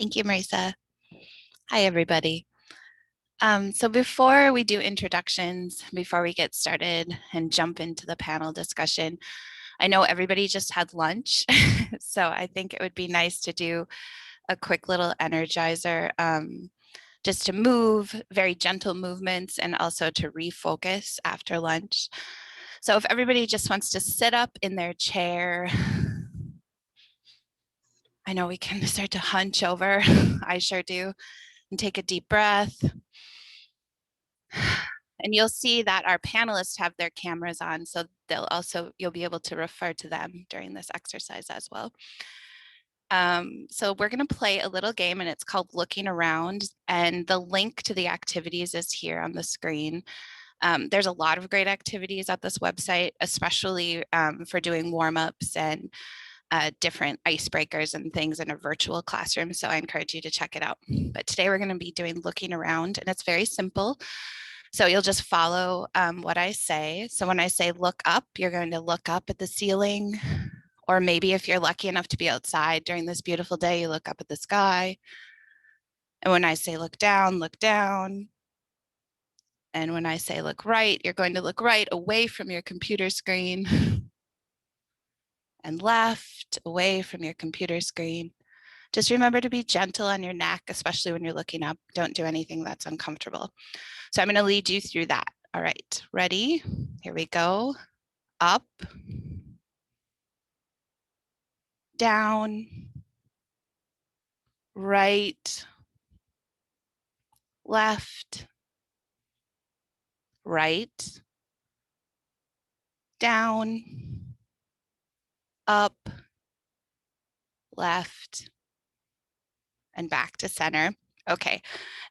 Thank you, Marisa. Hi, everybody. So before we do introductions, before we get started and jump into the panel discussion, I know everybody just had lunch, so I think it would be nice to do a quick little energizer, just to move, very gentle movements, and also to refocus after lunch. So if everybody just wants to sit up in their chair, I know we can start to hunch over, I sure do, and take a deep breath. And you'll see that our panelists have their cameras on, so you'll be able to refer to them during this exercise as well. So we're going to play a little game, and it's called Looking Around, and the link to the activities is here on the screen. There's a lot of great activities at this website, especially for doing warm-ups and different icebreakers and things in a virtual classroom, so I encourage you to check it out. But today we're going to be doing Looking Around, and it's very simple. So you'll just follow what I say. So when I say look up, you're going to look up at the ceiling, or maybe if you're lucky enough to be outside during this beautiful day, you look up at the sky. And when I say look down, look down. And when I say look right, you're going to look right away from your computer screen and left away from your computer screen. Just remember to be gentle on your neck, especially when you're looking up. Don't do anything that's uncomfortable. So I'm going to lead you through that. All right, ready? Here we go. Up, down, right, left, right, down, up, left, and back to center. Okay,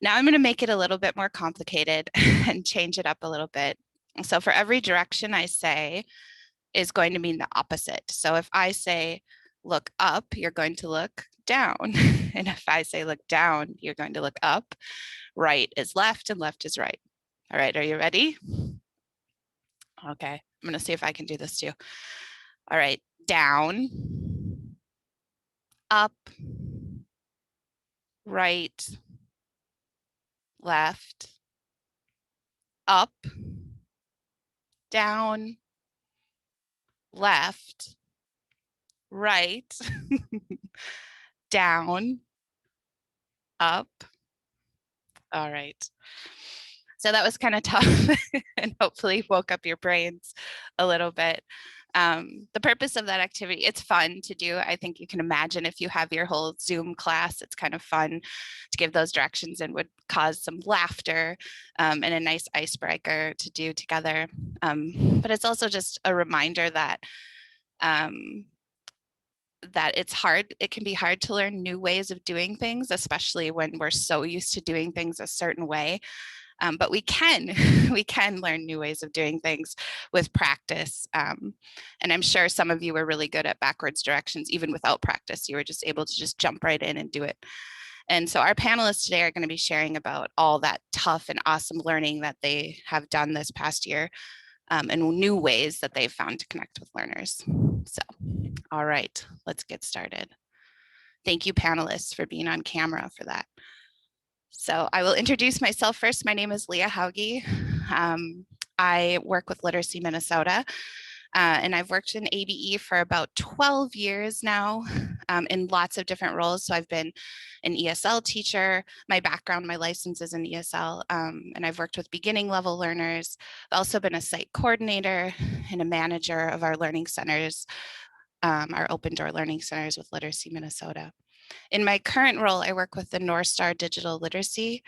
now I'm going to make it a little bit more complicated and change it up a little bit. So for every direction I say is going to mean the opposite. So if I say look up, you're going to look down. And if I say look down, you're going to look up. Right is left and left is right. All right, are you ready? Okay, I'm going to see if I can do this too. All right, down, up, right, left, up, down, left, right, down, up. All right. So that was kind of tough and hopefully woke up your brains a little bit. The purpose of that activity, it's fun to do. I think you can imagine if you have your whole Zoom class, it's kind of fun to give those directions and would cause some laughter and a nice icebreaker to do together. But it's also just a reminder that that it's hard. It can be hard to learn new ways of doing things, especially when we're so used to doing things a certain way. But we can learn new ways of doing things with practice. And I'm sure some of you were really good at backwards directions, even without practice. You were just able to just jump right in and do it. And so our panelists today are going to be sharing about all that tough and awesome learning that they have done this past year and new ways that they've found to connect with learners. So, all right, let's get started. Thank you, panelists, for being on camera for that. So I will introduce myself first. My name is Leah Haughey. I work with Literacy Minnesota, and I've worked in ABE for about 12 years now in lots of different roles. So I've been an ESL teacher. My background, my license is in ESL, and I've worked with beginning level learners. I've also been a site coordinator and a manager of our learning centers, our open door learning centers with Literacy Minnesota. In my current role, I work with the Northstar Digital Literacy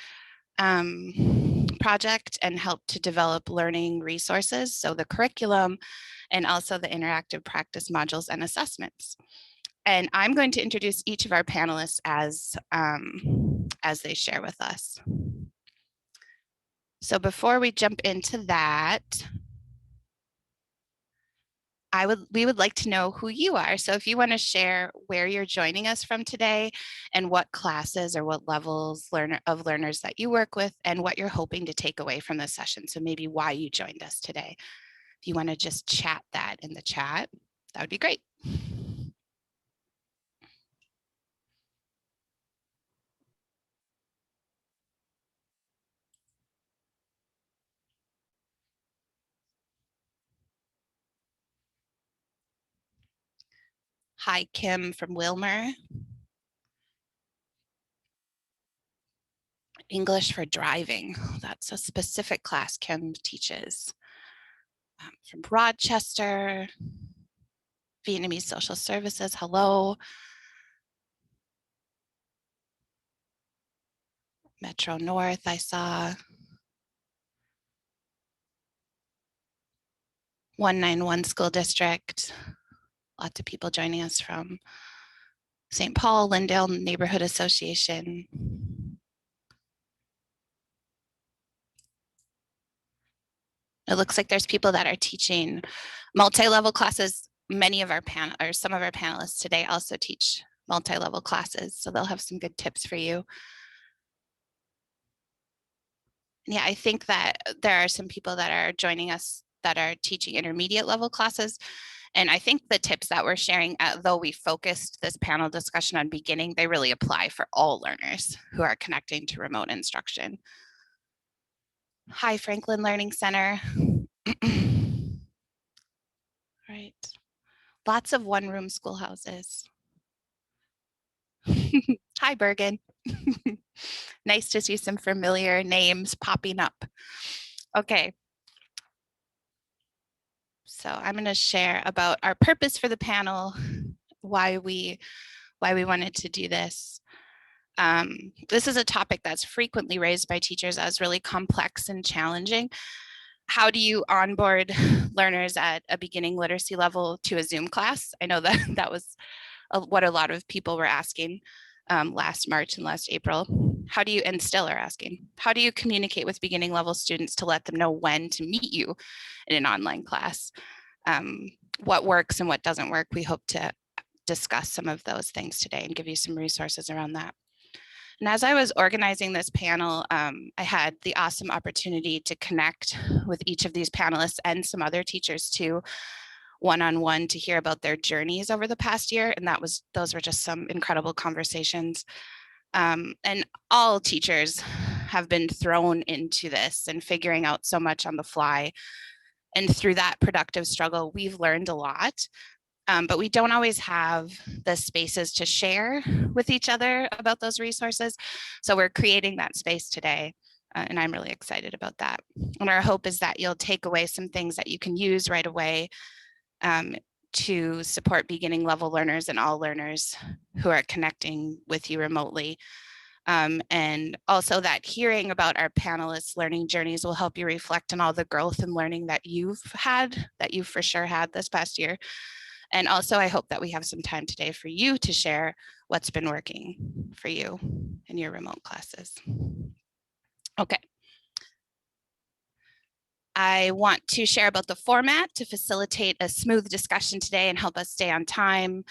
project and help to develop learning resources, so the curriculum and also the interactive practice modules and assessments. And I'm going to introduce each of our panelists as they share with us. So before we jump into that, we would like to know who you are. So if you want to share where you're joining us from today and what classes or what levels of learners that you work with and what you're hoping to take away from this session. So maybe why you joined us today. If you want to just chat that in the chat, that would be great. Hi, Kim from Wilmer. English for driving. That's a specific class Kim teaches. From Rochester. Vietnamese Social Services, hello. Metro North, I saw. 191 School District. Lots of people joining us from St. Paul, Lindale Neighborhood Association. It looks like there's people that are teaching multi-level classes. Many of our some of our panelists today also teach multi-level classes, so they'll have some good tips for you. Yeah, I think that there are some people that are joining us that are teaching intermediate level classes. And I think the tips that we're sharing, though we focused this panel discussion on beginning, they really apply for all learners who are connecting to remote instruction. Hi, Franklin Learning Center. Right. Lots of one-room schoolhouses. Hi, Bergen. Nice to see some familiar names popping up. Okay. So I'm going to share about our purpose for the panel, why we wanted to do this. This is a topic that's frequently raised by teachers as really complex and challenging. How do you onboard learners at a beginning literacy level to a Zoom class? I know that that was what a lot of people were asking last March and last April. How do you, and still are asking, how do you communicate with beginning level students to let them know when to meet you in an online class? What works and what doesn't work? We hope to discuss some of those things today and give you some resources around that. And as I was organizing this panel, I had the awesome opportunity to connect with each of these panelists and some other teachers too, one-on-one, to hear about their journeys over the past year. And those were just some incredible conversations. And all teachers have been thrown into this and figuring out so much on the fly. And through that productive struggle, we've learned a lot. But we don't always have the spaces to share with each other about those resources. So we're creating that space today. And I'm really excited about that. And our hope is that you'll take away some things that you can use right away to support beginning level learners and all learners who are connecting with you remotely. And also that hearing about our panelists' learning journeys will help you reflect on all the growth and learning that you've for sure had this past year. And also, I hope that we have some time today for you to share what's been working for you in your remote classes. Okay. I want to share about the format to facilitate a smooth discussion today and help us stay on time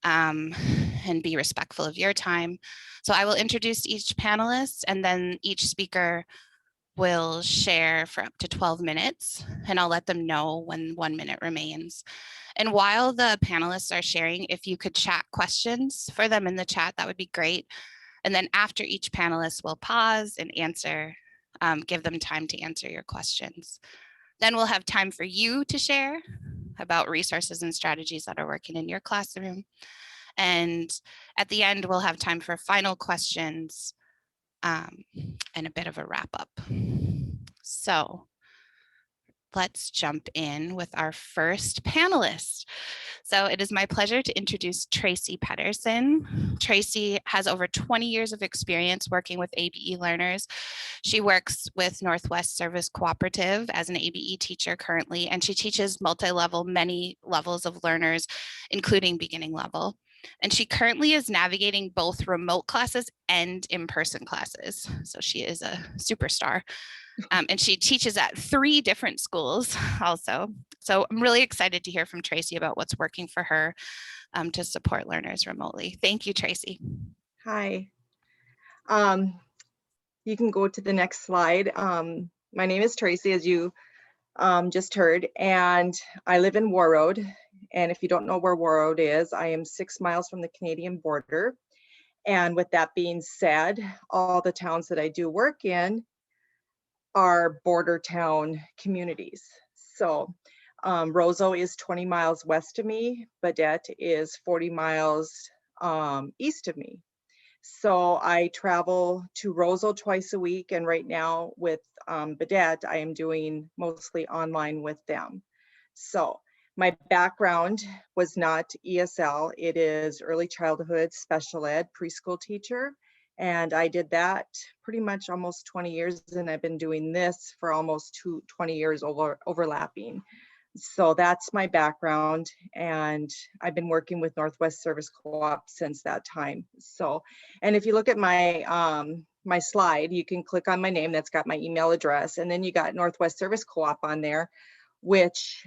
and be respectful of your time. So I will introduce each panelist, and then each speaker will share for up to 12 minutes, and I'll let them know when 1 minute remains. And while the panelists are sharing, if you could chat questions for them in the chat, that would be great. And then after each panelist, we'll pause and answer, give them time to answer your questions. Then we'll have time for you to share about resources and strategies that are working in your classroom. And at the end, we'll have time for final questions and a bit of a wrap up. So let's jump in with our first panelist. So it is my pleasure to introduce Tracy Pedersen. Tracy has over 20 years of experience working with ABE learners. She works with Northwest Service Cooperative as an ABE teacher currently, and she teaches multi-level, many levels of learners, including beginning level. And she currently is navigating both remote classes and in-person classes. So she is a superstar. And she teaches at 3 different schools also. So I'm really excited to hear from Tracy about what's working for her to support learners remotely. Thank you, Tracy. Hi. You can go to the next slide. My name is Tracy, as you just heard, and I live in Warroad. And if you don't know where Warroad is, I am 6 miles from the Canadian border. And with that being said, all the towns that I do work in are border town communities. So Roseau is 20 miles west of me. Badette is 40 miles east of me. So I travel to Roseau twice a week, and right now with Badette, I am doing mostly online with them. So my background was not ESL, it is early childhood special ed preschool teacher. And I did that pretty much almost 20 years, and I've been doing this for almost 20 years overlapping. So that's my background, and I've been working with Northwest Service Co-op since that time. So, and if you look at my my slide, you can click on my name, that's got my email address, and then you got Northwest Service Co-op on there, which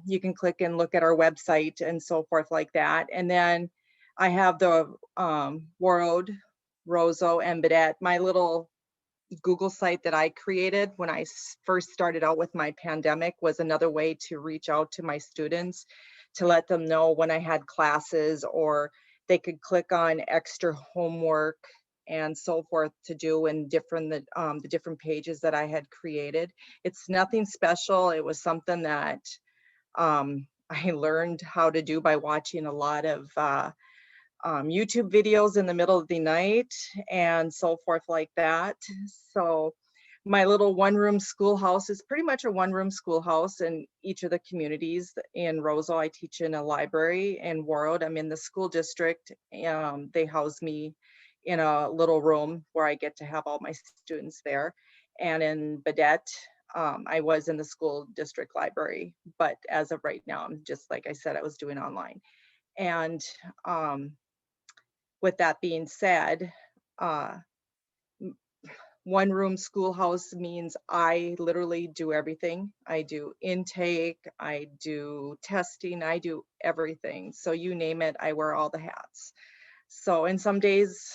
you can click and look at our website and so forth like that. And then I have the Warroad, Roseau, and Badette, my little Google site that I created when I first started out with my pandemic was another way to reach out to my students to let them know when I had classes, or they could click on extra homework and so forth to do in the different pages that I had created. It's nothing special. It was something that I learned how to do by watching a lot of YouTube videos in the middle of the night and so forth like that. So my little one-room schoolhouse is pretty much a one-room schoolhouse in each of the communities. In Roseau, I teach in a library. In Warroad, I'm in the school district. They house me in a little room where I get to have all my students there. And in Badette, I was in the school district library, but as of right now, I'm just, like I said, I was doing online. And with that being said, one room schoolhouse means I literally do everything. I do intake, I do testing, I do everything. So you name it, I wear all the hats. So in some days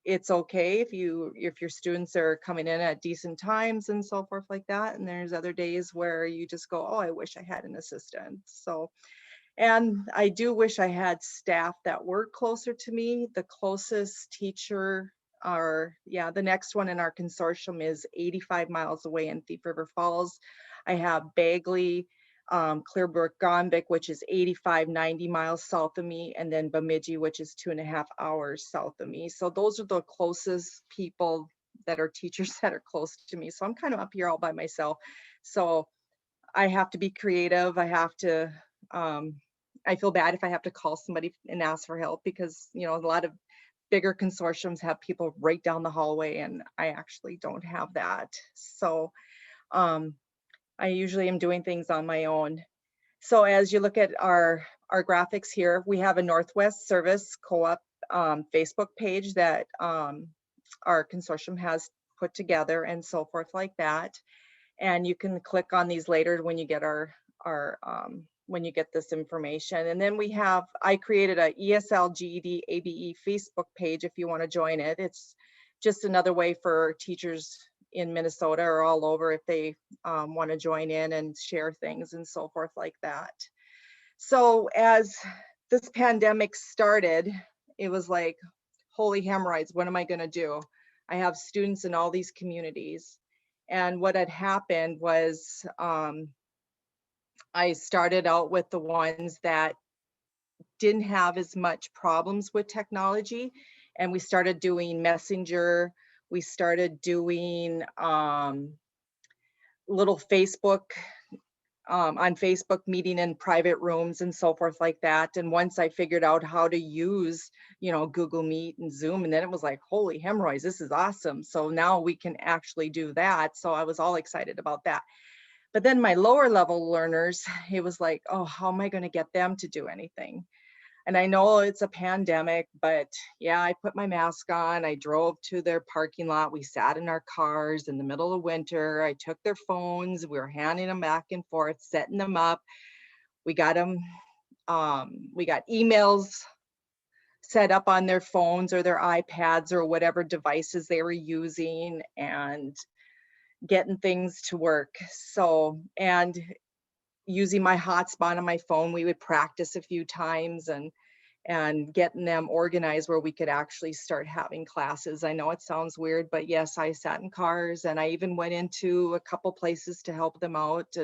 it's okay if your students are coming in at decent times and so forth like that. And there's other days where you just go, oh, I wish I had an assistant. So, and I do wish I had staff that were closer to me. The closest teacher, the next one in our consortium is 85 miles away in Thief River Falls. I have Bagley, Clearbrook, Gonvick, which is 85, 90 miles south of me, and then Bemidji, which is 2.5 hours south of me. So those are the closest people that are teachers that are close to me. So I'm kind of up here all by myself. So I have to be creative. I have to, I feel bad if I have to call somebody and ask for help, because, you know, a lot of bigger consortiums have people right down the hallway, and I actually don't have that. So I usually am doing things on my own. So as you look at our graphics here, we have a Northwest Service Co-op Facebook page that our consortium has put together and so forth like that. And you can click on these later when you get when you get this information. And then I created a ESL GED ABE Facebook page if you want to join it. It's just another way for teachers in Minnesota or all over if they want to join in and share things and so forth like that. So as this pandemic started, it was like, holy hemorrhoids, what am I going to do? I have students in all these communities. And what had happened was I started out with the ones that didn't have as much problems with technology. And we started doing Messenger. We started doing little Facebook, on Facebook, meeting in private rooms and so forth like that. And once I figured out how to use, you know, Google Meet and Zoom, and then it was like, holy hemorrhoids, this is awesome. So now we can actually do that. So I was all excited about that. But then my lower level learners, it was like, oh, how am I going to get them to do anything? And I know it's a pandemic, but yeah, I put my mask on. I drove to their parking lot. We sat in our cars in the middle of winter. I took their phones. We were handing them back and forth, setting them up. We got them, we got emails set up on their phones or their iPads or whatever devices they were using, and getting things to work. So, and using my hotspot on my phone, we would practice a few times and getting them organized where we could actually start having classes. I know it sounds weird, but yes, I sat in cars, and I even went into a couple places to help them out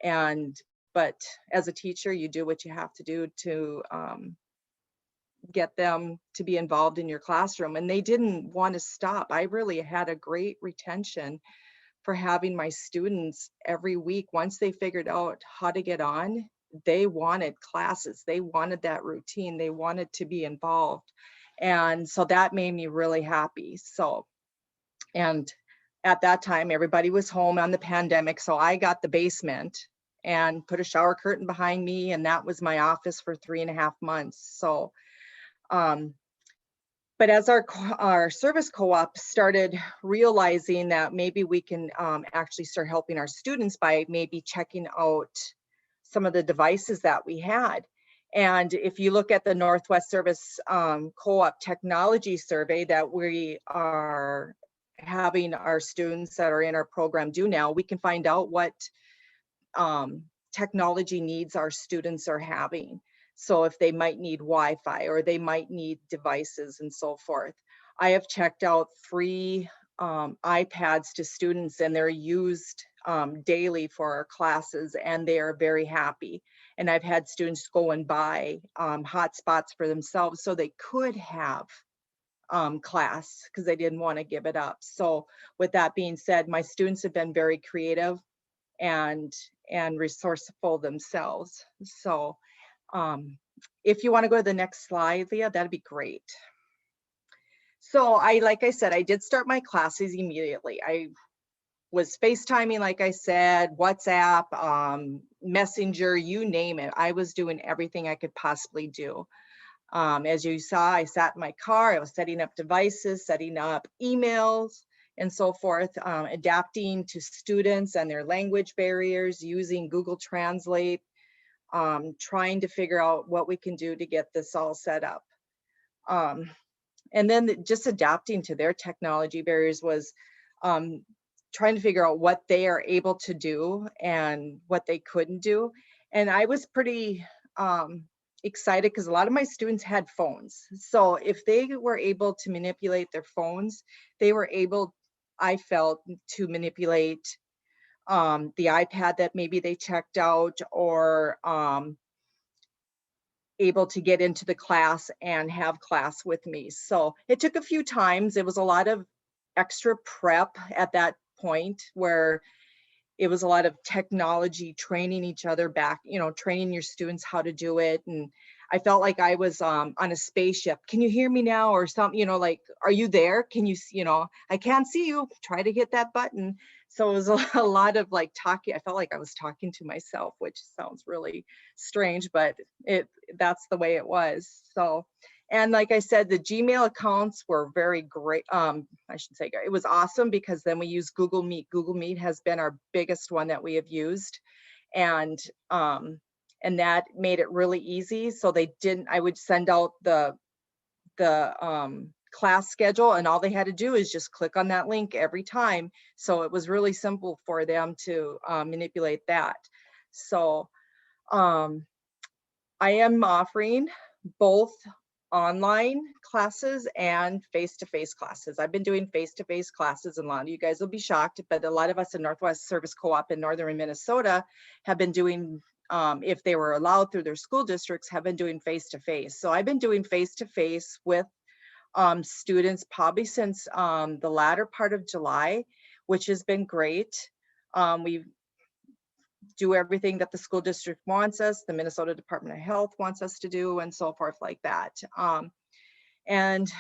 and but as a teacher, you do what you have to do to get them to be involved in your classroom. And they didn't want to stop. I really had a great retention for having my students every week. Once they figured out how to get on, they wanted classes, they wanted that routine, they wanted to be involved. And so that made me really happy. So, and at that time, everybody was home on the pandemic. So I got the basement and put a shower curtain behind me. And that was my office for 3.5 months. So, but as our service co-op started realizing that maybe we can actually start helping our students by maybe checking out some of the devices that we had. And if you look at the Northwest Service Co-op Technology Survey that we are having our students that are in our program do now, we can find out what technology needs our students are having. So if they might need Wi-Fi or they might need devices and so forth. I have checked out free iPads to students, and they're used daily for our classes, and they are very happy. And I've had students go and buy hotspots for themselves so they could have class because they didn't want to give it up. So with that being said, my students have been very creative and resourceful themselves. So if you want to go to the next slide, Leah, that'd be great. So like I said, I did start my classes immediately. I was FaceTiming, like I said, WhatsApp, Messenger, you name it. I was doing everything I could possibly do. As you saw, I sat in my car, I was setting up devices, setting up emails, and so forth, adapting to students and their language barriers, using Google Translate, trying to figure out what we can do to get this all set up. And then just adapting to their technology barriers was trying to figure out what they are able to do and what they couldn't do. And I was pretty excited because a lot of my students had phones. So if they were able to manipulate their phones, they were able, I felt, to manipulate the iPad that maybe they checked out, or able to get into the class and have class with me. So it took a few times. It was a lot of extra prep at that point, where it was a lot of technology, training each other back, training your students how to do it. And I felt like I was on a spaceship. Can you hear me now? Or something, like, are you there? Can you, I can't see you. Try to hit that button. So it was a lot of like talking. I felt like I was talking to myself, which sounds really strange, but that's the way it was. So, and like I said, the Gmail accounts were very great. I should say it was awesome, because then we use Google Meet. Google Meet has been our biggest one that we have used. And that made it really easy. So I would send out the class schedule, and all they had to do is just click on that link every time. So it was really simple for them to manipulate that. So I am offering both online classes and face-to-face classes. I've been doing face-to-face classes, and a lot of you guys will be shocked, but a lot of us in Northwest Service Co-op in Northern Minnesota have been doing, if they were allowed through their school districts, have been doing face-to-face. So I've been doing face-to-face with students probably since the latter part of July, which has been great. We do everything that the school district wants us, the Minnesota Department of Health wants us to do, and so forth like that. And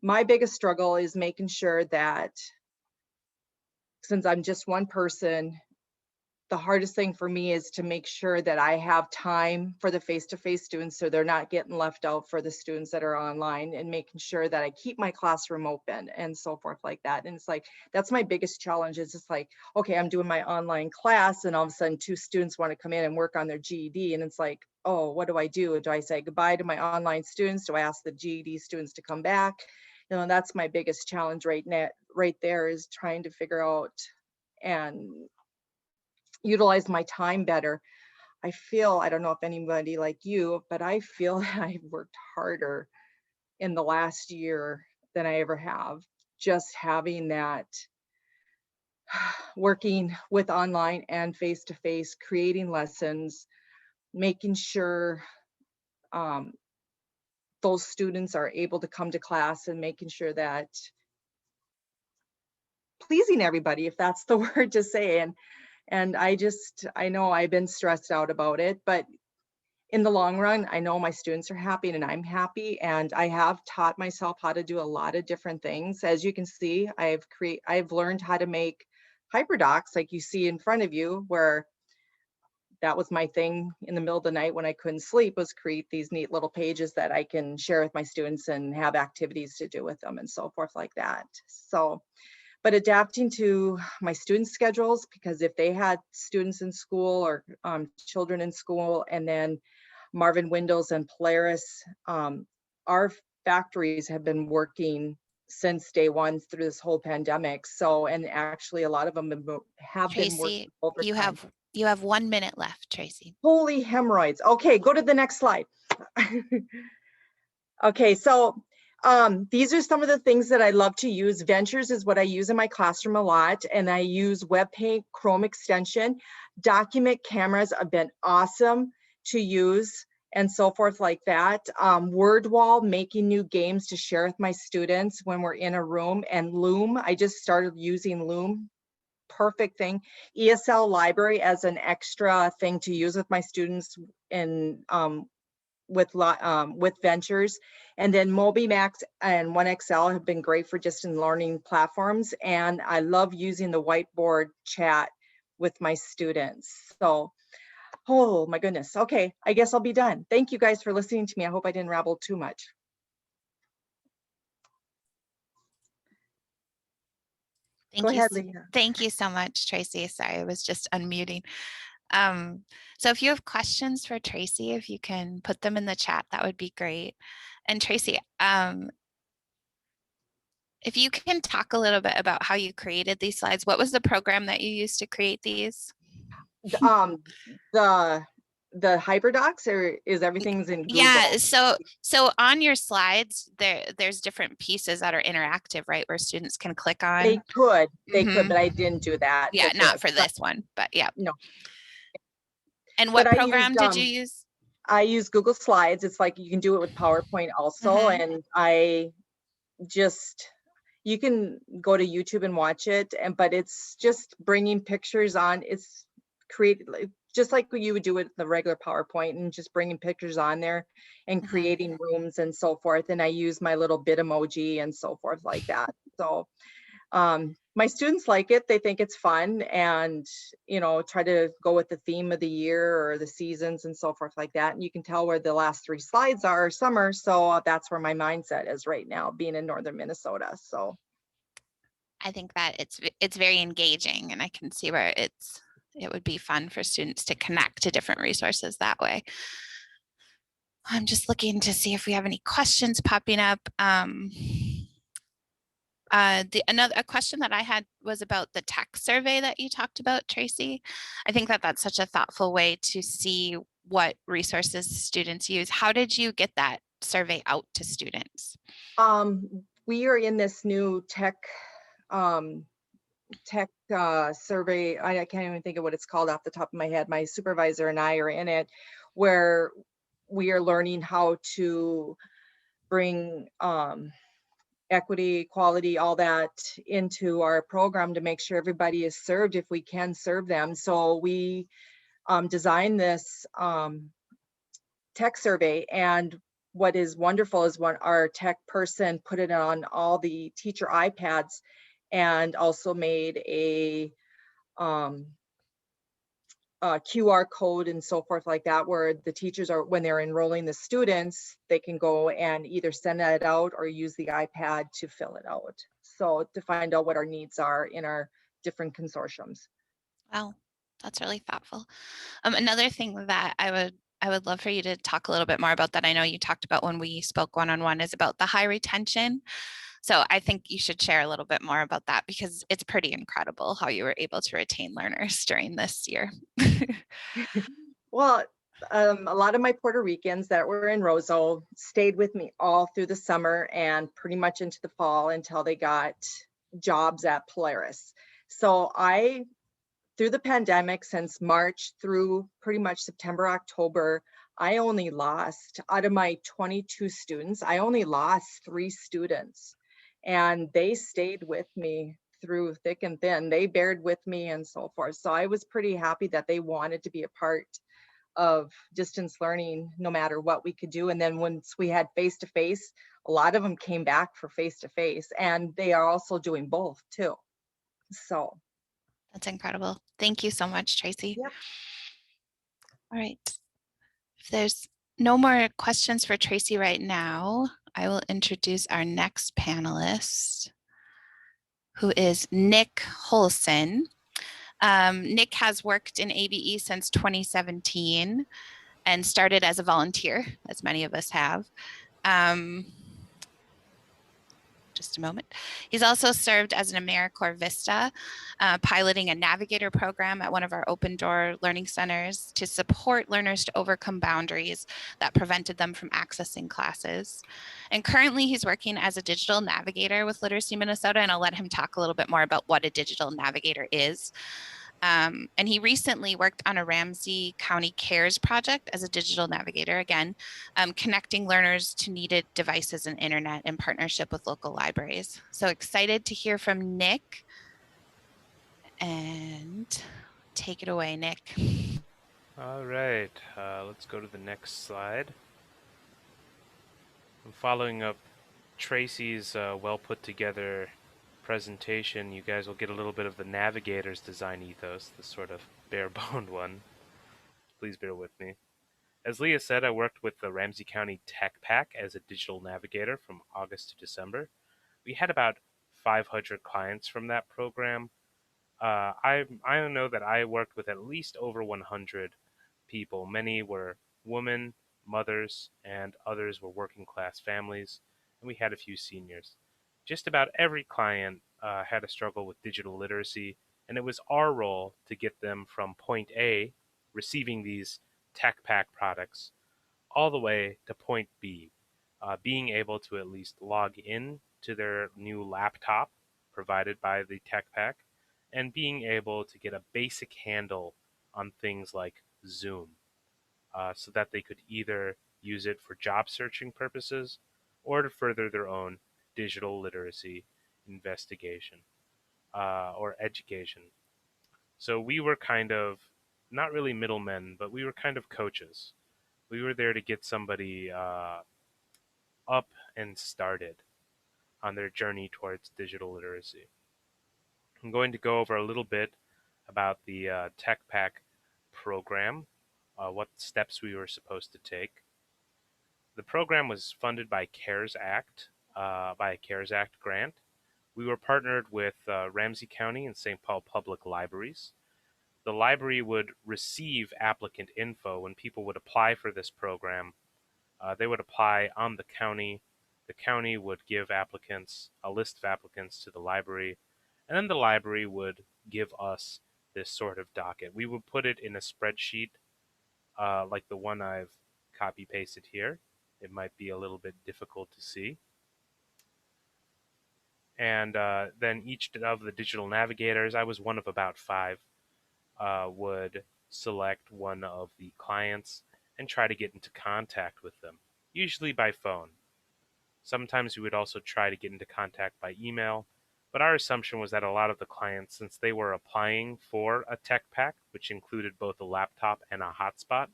my biggest struggle is making sure that, since I'm just one person, the hardest thing for me is to make sure that I have time for the face-to-face students, so they're not getting left out for the students that are online, and making sure that I keep my classroom open and so forth like that. And it's like, that's my biggest challenge. Is just like, okay, I'm doing my online class, and all of a sudden 2 students want to come in and work on their GED. And it's like, oh, what do I do? Do I say goodbye to my online students? Do I ask the GED students to come back? That's my biggest challenge right there, is trying to figure out and utilize my time better. I don't know if anybody like you, but I feel that I've worked harder in the last year than I ever have. Just having that, working with online and face-to-face, creating lessons, making sure those students are able to come to class and making sure that pleasing everybody, if that's the word to say. And I know I've been stressed out about it, but in the long run, I know my students are happy and I'm happy. And I have taught myself how to do a lot of different things. As you can see, I've learned how to make hyperdocs like you see in front of you, where that was my thing in the middle of the night when I couldn't sleep, was create these neat little pages that I can share with my students and have activities to do with them and so forth like that. So, but adapting to my students' schedules, because if they had students in school or children in school, and then Marvin Windows and Polaris, our factories have been working since day one through this whole pandemic. So, and actually a lot of them have been working Tracy, overtime. you have 1 minute left, Tracy. Holy hemorrhoids. Okay, go to the next slide. Okay, so these are some of the things that I love to use. Ventures is what I use in my classroom a lot, and I use WebPaint, Chrome extension. Document cameras have been awesome to use and so forth like that. WordWall, making new games to share with my students when we're in a room, and Loom. I just started using Loom. Perfect thing. ESL Library as an extra thing to use with my students in with ventures. And then MobiMax and 1XL have been great for just in learning platforms. And I love using the whiteboard chat with my students. So, oh my goodness. Okay, I guess I'll be done. Thank you guys for listening to me. I hope I didn't rabble too much. Go ahead, Leah. Thank you so much, Tracy. Sorry, I was just unmuting. So if you have questions for Tracy, if you can put them in the chat, that would be great. And Tracy, if you can talk a little bit about how you created these slides, what was the program that you used to create these? The hyperdocs, or is everything's in Google? Yeah, so on your slides, there's different pieces that are interactive, right, where students can click on. They could, but I didn't do that. Yeah, not for this one, but yeah. No. And what program did you use? I use Google Slides. It's like you can do it with PowerPoint also. And I just, you can go to YouTube and watch it, but it's just bringing pictures on. It's created just like you would do with the regular PowerPoint, and just bringing pictures on there and creating rooms and so forth. And I use my little bit emoji and so forth like that. So my students like it. They think it's fun, and try to go with the theme of the year or the seasons and so forth like that. And you can tell where the last 3 slides are summer. So that's where my mindset is right now, being in northern Minnesota. So I think that it's very engaging, and I can see where it would be fun for students to connect to different resources that way. I'm just looking to see if we have any questions popping up. A question that I had was about the tech survey that you talked about, Tracy. I think that that's such a thoughtful way to see what resources students use. How did you get that survey out to students? We are in this new tech survey. I can't even think of what it's called off the top of my head. My supervisor and I are in it, where we are learning how to bring equity, equality, all that into our program to make sure everybody is served if we can serve them. So we designed this tech survey, and what is wonderful is when our tech person put it on all the teacher iPads, and also made a QR code and so forth like that, where the teachers are, when they're enrolling the students, they can go and either send that out or use the iPad to fill it out. So to find out what our needs are in our different consortiums. Wow, that's really thoughtful. Another thing that I would love for you to talk a little bit more about, that I know you talked about when we spoke one-on-one, is about the high retention. So I think you should share a little bit more about that, because it's pretty incredible how you were able to retain learners during this year. Well, a lot of my Puerto Ricans that were in Roseau stayed with me all through the summer and pretty much into the fall until they got jobs at Polaris. So I through the pandemic, since March through pretty much September, October, I only lost, out of my 22 students, I only lost 3 students. And they stayed with me through thick and thin. They bared with me and so forth. So I was pretty happy that they wanted to be a part of distance learning no matter what we could do. And then once we had face to face, a lot of them came back for face to face, and they are also doing both too. So, That's incredible. Thank you so much, Tracy. yep. All right. If there's no more questions for Tracy right now, I will introduce our next panelist, who is Nick Holsen. Nick has worked in ABE since 2017 and started as a volunteer, as many of us have. Just a moment. He's also served as an AmeriCorps Vista, piloting a navigator program at one of our open door learning centers to support learners to overcome boundaries that prevented them from accessing classes. And currently he's working as a digital navigator with Literacy Minnesota, and I'll let him talk a little bit more about what a digital navigator is. And he recently worked on a Ramsey County Cares project as a digital navigator, again, connecting learners to needed devices and internet in partnership with local libraries. So excited to hear from Nick. And take it away, Nick. All right, let's go to the next slide. I'm following up Tracy's well put together presentation. You guys will get a little bit of the navigator's design ethos, the sort of bare boned one. Please bear with me. As Leah said, I worked with the Ramsey County Tech Pack as a digital navigator from August to December. We had about 500 clients from that program. I know that I worked with at least over 100 people. Many were women, mothers, and others were working class families, and we had a few seniors. Just about every client had a struggle with digital literacy, and it was our role to get them from point A, receiving these tech pack products, all the way to point B, being able to at least log in to their new laptop provided by the tech pack, and being able to get a basic handle on things like Zoom, so that they could either use it for job searching purposes or to further their own digital literacy investigation or education. So we were kind of not really middlemen, but we were kind of coaches. We were there to get somebody up and started on their journey towards digital literacy. I'm going to go over a little bit about the Tech Pack program, what steps we were supposed to take. The program was funded by CARES Act, by a CARES Act grant. We were partnered with Ramsey County and St. Paul Public Libraries. The library would receive applicant info when people would apply for this program. They would apply on the county. The county would give applicants a list of applicants to the library, and then the library would give us this sort of docket. We would put it in a spreadsheet like the one I've copy pasted here. It might be a little bit difficult to see. And then each of the digital navigators, I was one of about 5, would select one of the clients and try to get into contact with them, usually by phone. Sometimes we would also try to get into contact by email, but our assumption was that a lot of the clients, since they were applying for a tech pack, which included both a laptop and a hotspot,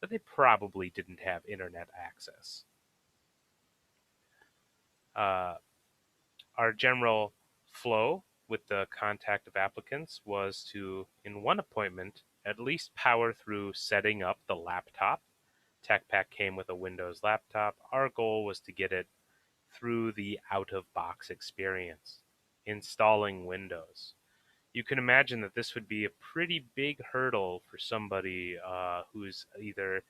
that they probably didn't have internet access. Our general flow with the contact of applicants was to, in one appointment, at least power through setting up the laptop. TechPack came with a Windows laptop. Our goal was to get it through the out-of-box experience, installing Windows. You can imagine that this would be a pretty big hurdle for somebody who's either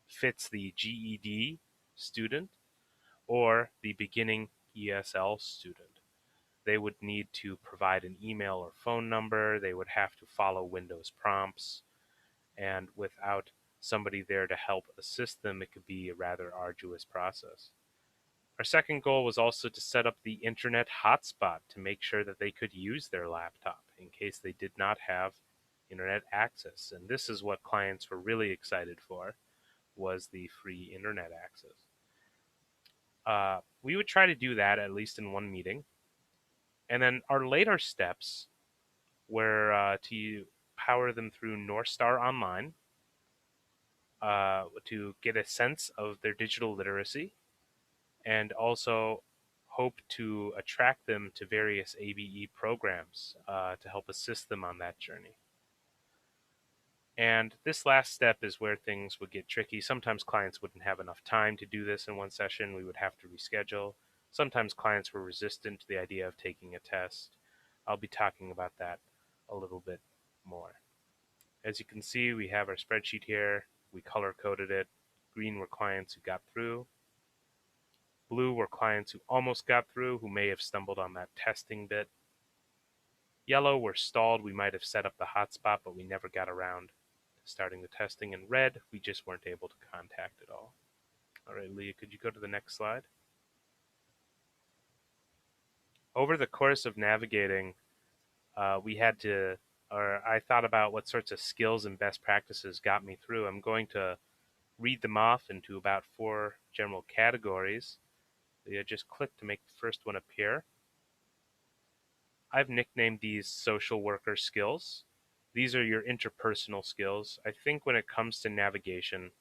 fits the GED student or the beginning ESL student. They would need to provide an email or phone number. They would have to follow Windows prompts. And without somebody there to help assist them, it could be a rather arduous process. Our second goal was also to set up the internet hotspot to make sure that they could use their laptop in case they did not have internet access. And this is what clients were really excited for, was the free internet access. We would try to do that at least in one meeting. And then our later steps were to power them through Northstar Online to get a sense of their digital literacy, and also hope to attract them to various ABE programs to help assist them on that journey. And this last step is where things would get tricky. Sometimes clients wouldn't have enough time to do this in one session. We would have to reschedule. Sometimes clients were resistant to the idea of taking a test. I'll be talking about that a little bit more. As you can see, we have our spreadsheet here. We color-coded it. Green were clients who got through. Blue were clients who almost got through, who may have stumbled on that testing bit. Yellow were stalled. We might have set up the hotspot, but we never got around to starting the testing. And red, we just weren't able to contact at all. All right, Leah, could you go to the next slide? Over the course of navigating, I thought about what sorts of skills and best practices got me through. I'm going to read them off into about 4 general categories. You just click to make the first one appear. I've nicknamed these social worker skills. These are your interpersonal skills. I think when it comes to navigation,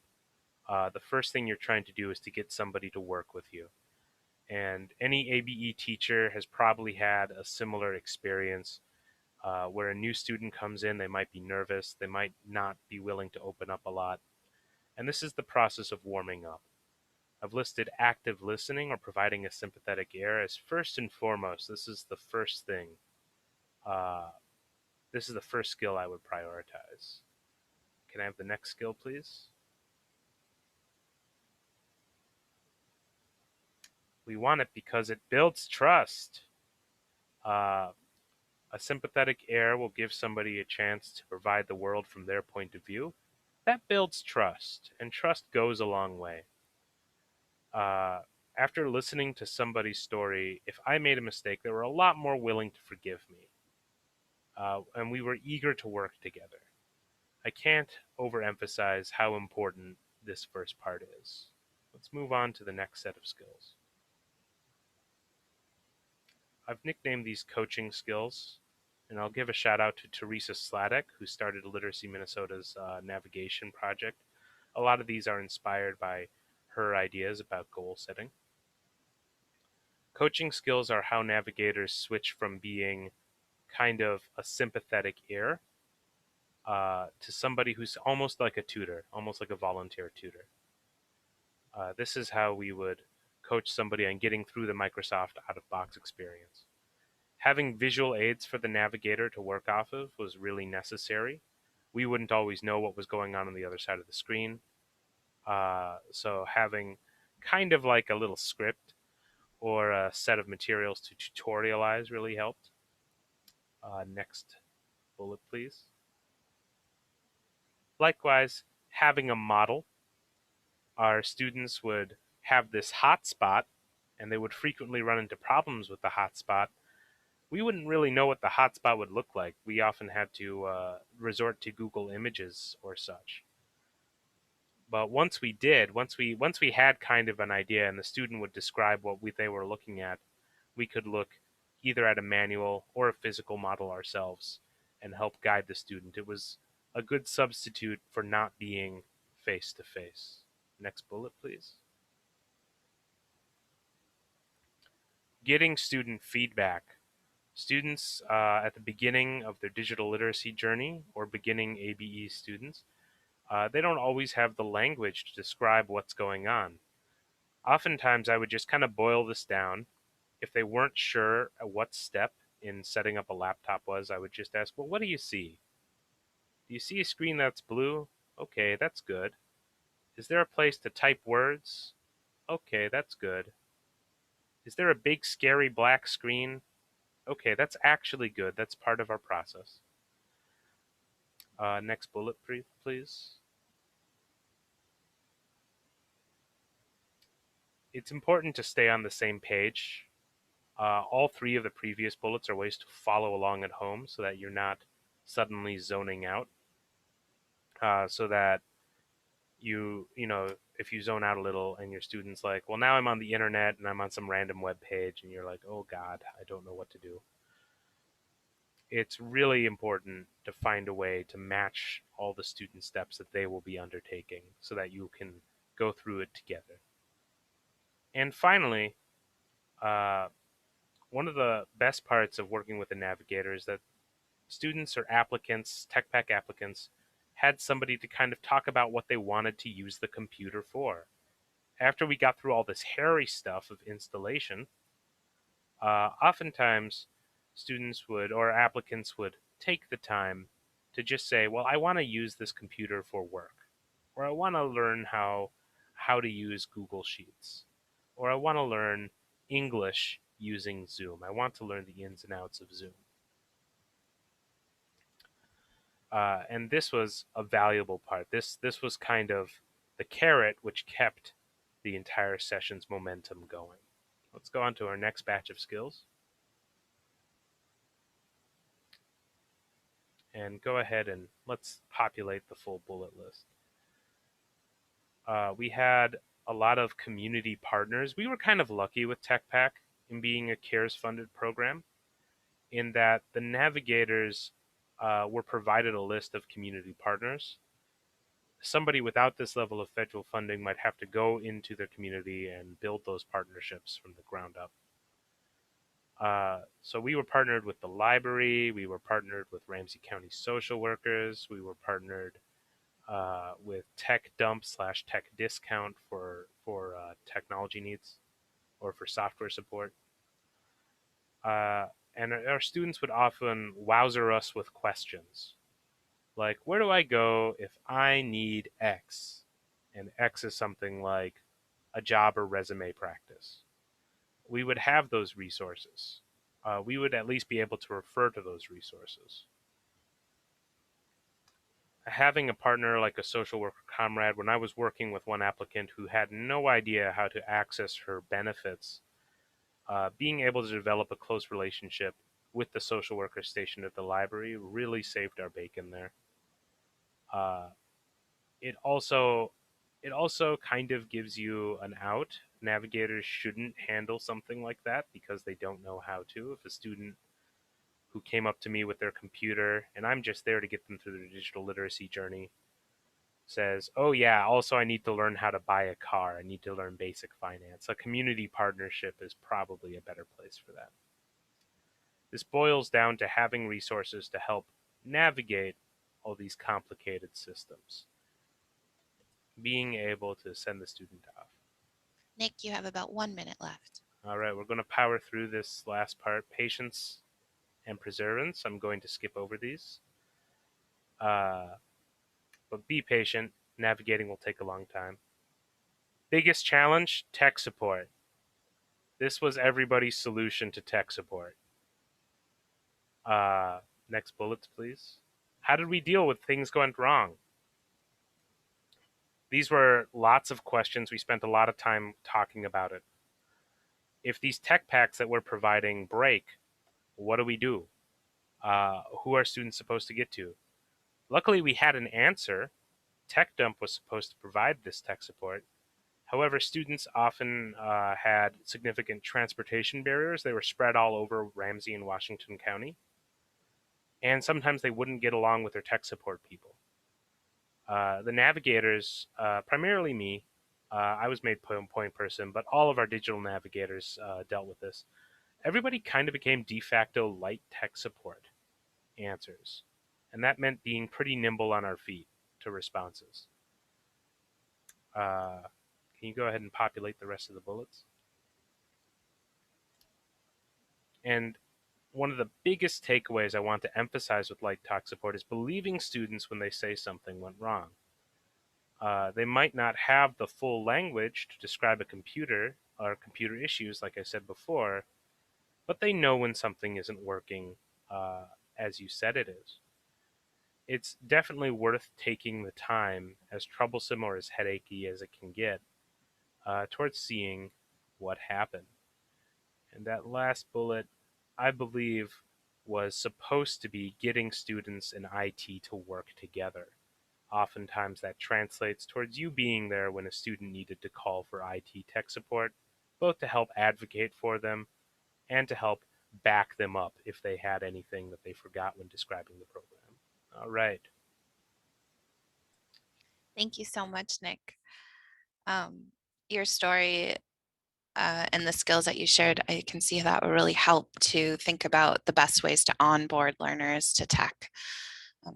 the first thing you're trying to do is to get somebody to work with you. And any ABE teacher has probably had a similar experience where a new student comes in. They might be nervous. They might not be willing to open up a lot. And this is the process of warming up. I've listed active listening or providing a sympathetic ear as first and foremost. This is the first thing. This is the first skill I would prioritize. Can I have the next skill, please? We want it because it builds trust. A sympathetic ear will give somebody a chance to provide the world from their point of view. That builds trust, and trust goes a long way. After listening to somebody's story, if I made a mistake, they were a lot more willing to forgive me. And we were eager to work together. I can't overemphasize how important this first part is. Let's move on to the next set of skills. I've nicknamed these coaching skills, and I'll give a shout out to Teresa Sladek, who started Literacy Minnesota's navigation project. A lot of these are inspired by her ideas about goal setting. Coaching skills are how navigators switch from being kind of a sympathetic ear to somebody who's almost like a tutor, almost like a volunteer tutor. This is how we would coach somebody on getting through the Microsoft out-of-box experience. Having visual aids for the navigator to work off of was really necessary. We wouldn't always know what was going on the other side of the screen. So having kind of like a little script or a set of materials to tutorialize really helped. Next bullet, please. Likewise, having a model. Our students would have this hotspot, and they would frequently run into problems with the hotspot. We wouldn't really know what the hotspot would look like. We often had to resort to Google Images or such. But once we had kind of an idea, and the student would describe what they were looking at, we could look either at a manual or a physical model ourselves and help guide the student. It was a good substitute for not being face-to-face. Next bullet, please. Getting student feedback. Students at the beginning of their digital literacy journey, or beginning ABE students, they don't always have the language to describe what's going on. Oftentimes, I would just kind of boil this down. If they weren't sure at what step in setting up a laptop was, I would just ask, well, what do you see? Do you see a screen that's blue? Okay, that's good. Is there a place to type words? Okay, that's good. Is there a big, scary black screen? Okay, that's actually good. That's part of our process. Next bullet, please. It's important to stay on the same page. All 3 of the previous bullets are ways to follow along at home so that you're not suddenly zoning out, so that you know, if you zone out a little and your student's like, well, now I'm on the internet and I'm on some random web page, and you're like, oh God, I don't know what to do. It's really important to find a way to match all the student steps that they will be undertaking so that you can go through it together. And finally, one of the best parts of working with a navigator is that students or applicants, TechPack applicants, had somebody to kind of talk about what they wanted to use the computer for. After we got through all this hairy stuff of installation, oftentimes students would, or applicants would, take the time to just say, well, I want to use this computer for work, or I want to learn how to use Google Sheets, or I want to learn English using Zoom. I want to learn the ins and outs of Zoom. And this was a valuable part. This was kind of the carrot which kept the entire session's momentum going. Let's go on to our next batch of skills. And go ahead and let's populate the full bullet list. We had a lot of community partners. We were kind of lucky with TechPack in being a CARES-funded program, in that the navigators were provided a list of community partners. Somebody without this level of federal funding might have to go into their community and build those partnerships from the ground up. So we were partnered with the library, we were partnered with Ramsey County social workers, we were partnered with Tech Dump / Tech Discount for technology needs or for software support. And our students would often wowzer us with questions like, where do I go if I need X? And X is something like a job or resume practice. We would have those resources. We would at least be able to refer to those resources. Having a partner like a social worker comrade, when I was working with one applicant who had no idea how to access her benefits, being able to develop a close relationship with the social worker stationed at the library really saved our bacon there. It also kind of gives you an out. Navigators shouldn't handle something like that because they don't know how to. If a student who came up to me with their computer, and I'm just there to get them through their digital literacy journey, says, oh yeah, also I need to learn how to buy a car, I need to learn basic finance, a community partnership is probably a better place for that. This boils down to having resources to help navigate all these complicated systems. Being able to send the student off. Nick, you have about 1 minute left. All right, we're going to power through this last part, patience and perseverance. I'm going to skip over these. But be patient. Navigating will take a long time. Biggest challenge, tech support. This was everybody's solution to tech support. Next bullets, please. How did we deal with things going wrong? These were lots of questions. We spent a lot of time talking about it. If these tech packs that we're providing break, what do we do? Who are students supposed to get to? Luckily, we had an answer. Tech Dump was supposed to provide this tech support. However, students often had significant transportation barriers. They were spread all over Ramsey and Washington County. And sometimes they wouldn't get along with their tech support people. The navigators, primarily me, I was made point person, but all of our digital navigators dealt with this. Everybody kind of became de facto light tech support answers. And that meant being pretty nimble on our feet to responses. Can you go ahead and populate the rest of the bullets? And one of the biggest takeaways I want to emphasize with light tech support is believing students when they say something went wrong. They might not have the full language to describe a computer or computer issues, like I said before, but they know when something isn't working as you said it is. It's definitely worth taking the time, as troublesome or as headachy as it can get, towards seeing what happened. And that last bullet, I believe was supposed to be getting students in IT to work together. Oftentimes that translates towards you being there when a student needed to call for IT tech support, both to help advocate for them and to help back them up if they had anything that they forgot when describing the program. All right. Thank you so much, Nick. Your story and the skills that you shared, I can see that will really help to think about the best ways to onboard learners to tech.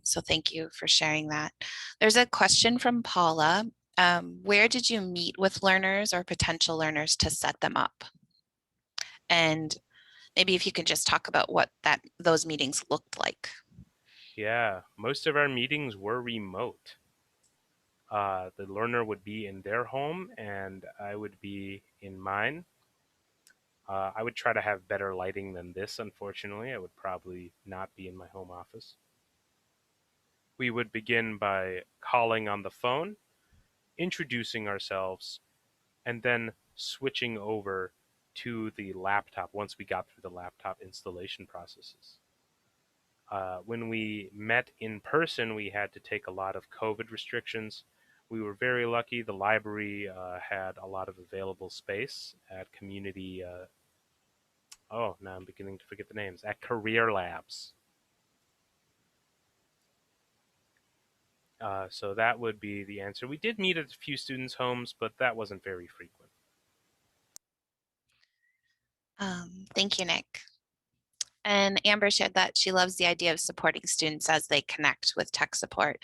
So thank you for sharing that. There's a question from Paula. Where did you meet with learners or potential learners to set them up? And maybe if you could just talk about what those meetings looked like. Yeah, most of our meetings were remote. The learner would be in their home and I would be in mine. I would try to have better lighting than this, unfortunately. I would probably not be in my home office. We would begin by calling on the phone, introducing ourselves, and then switching over to the laptop once we got through the laptop installation processes. When we met in person, we had to take a lot of COVID restrictions. We were very lucky. The library had a lot of available space at community. Oh, now I'm beginning to forget the names. At Career Labs. So that would be the answer. We did meet at a few students' homes, but that wasn't very frequent. Thank you, Nick. And Amber shared that she loves the idea of supporting students as they connect with tech support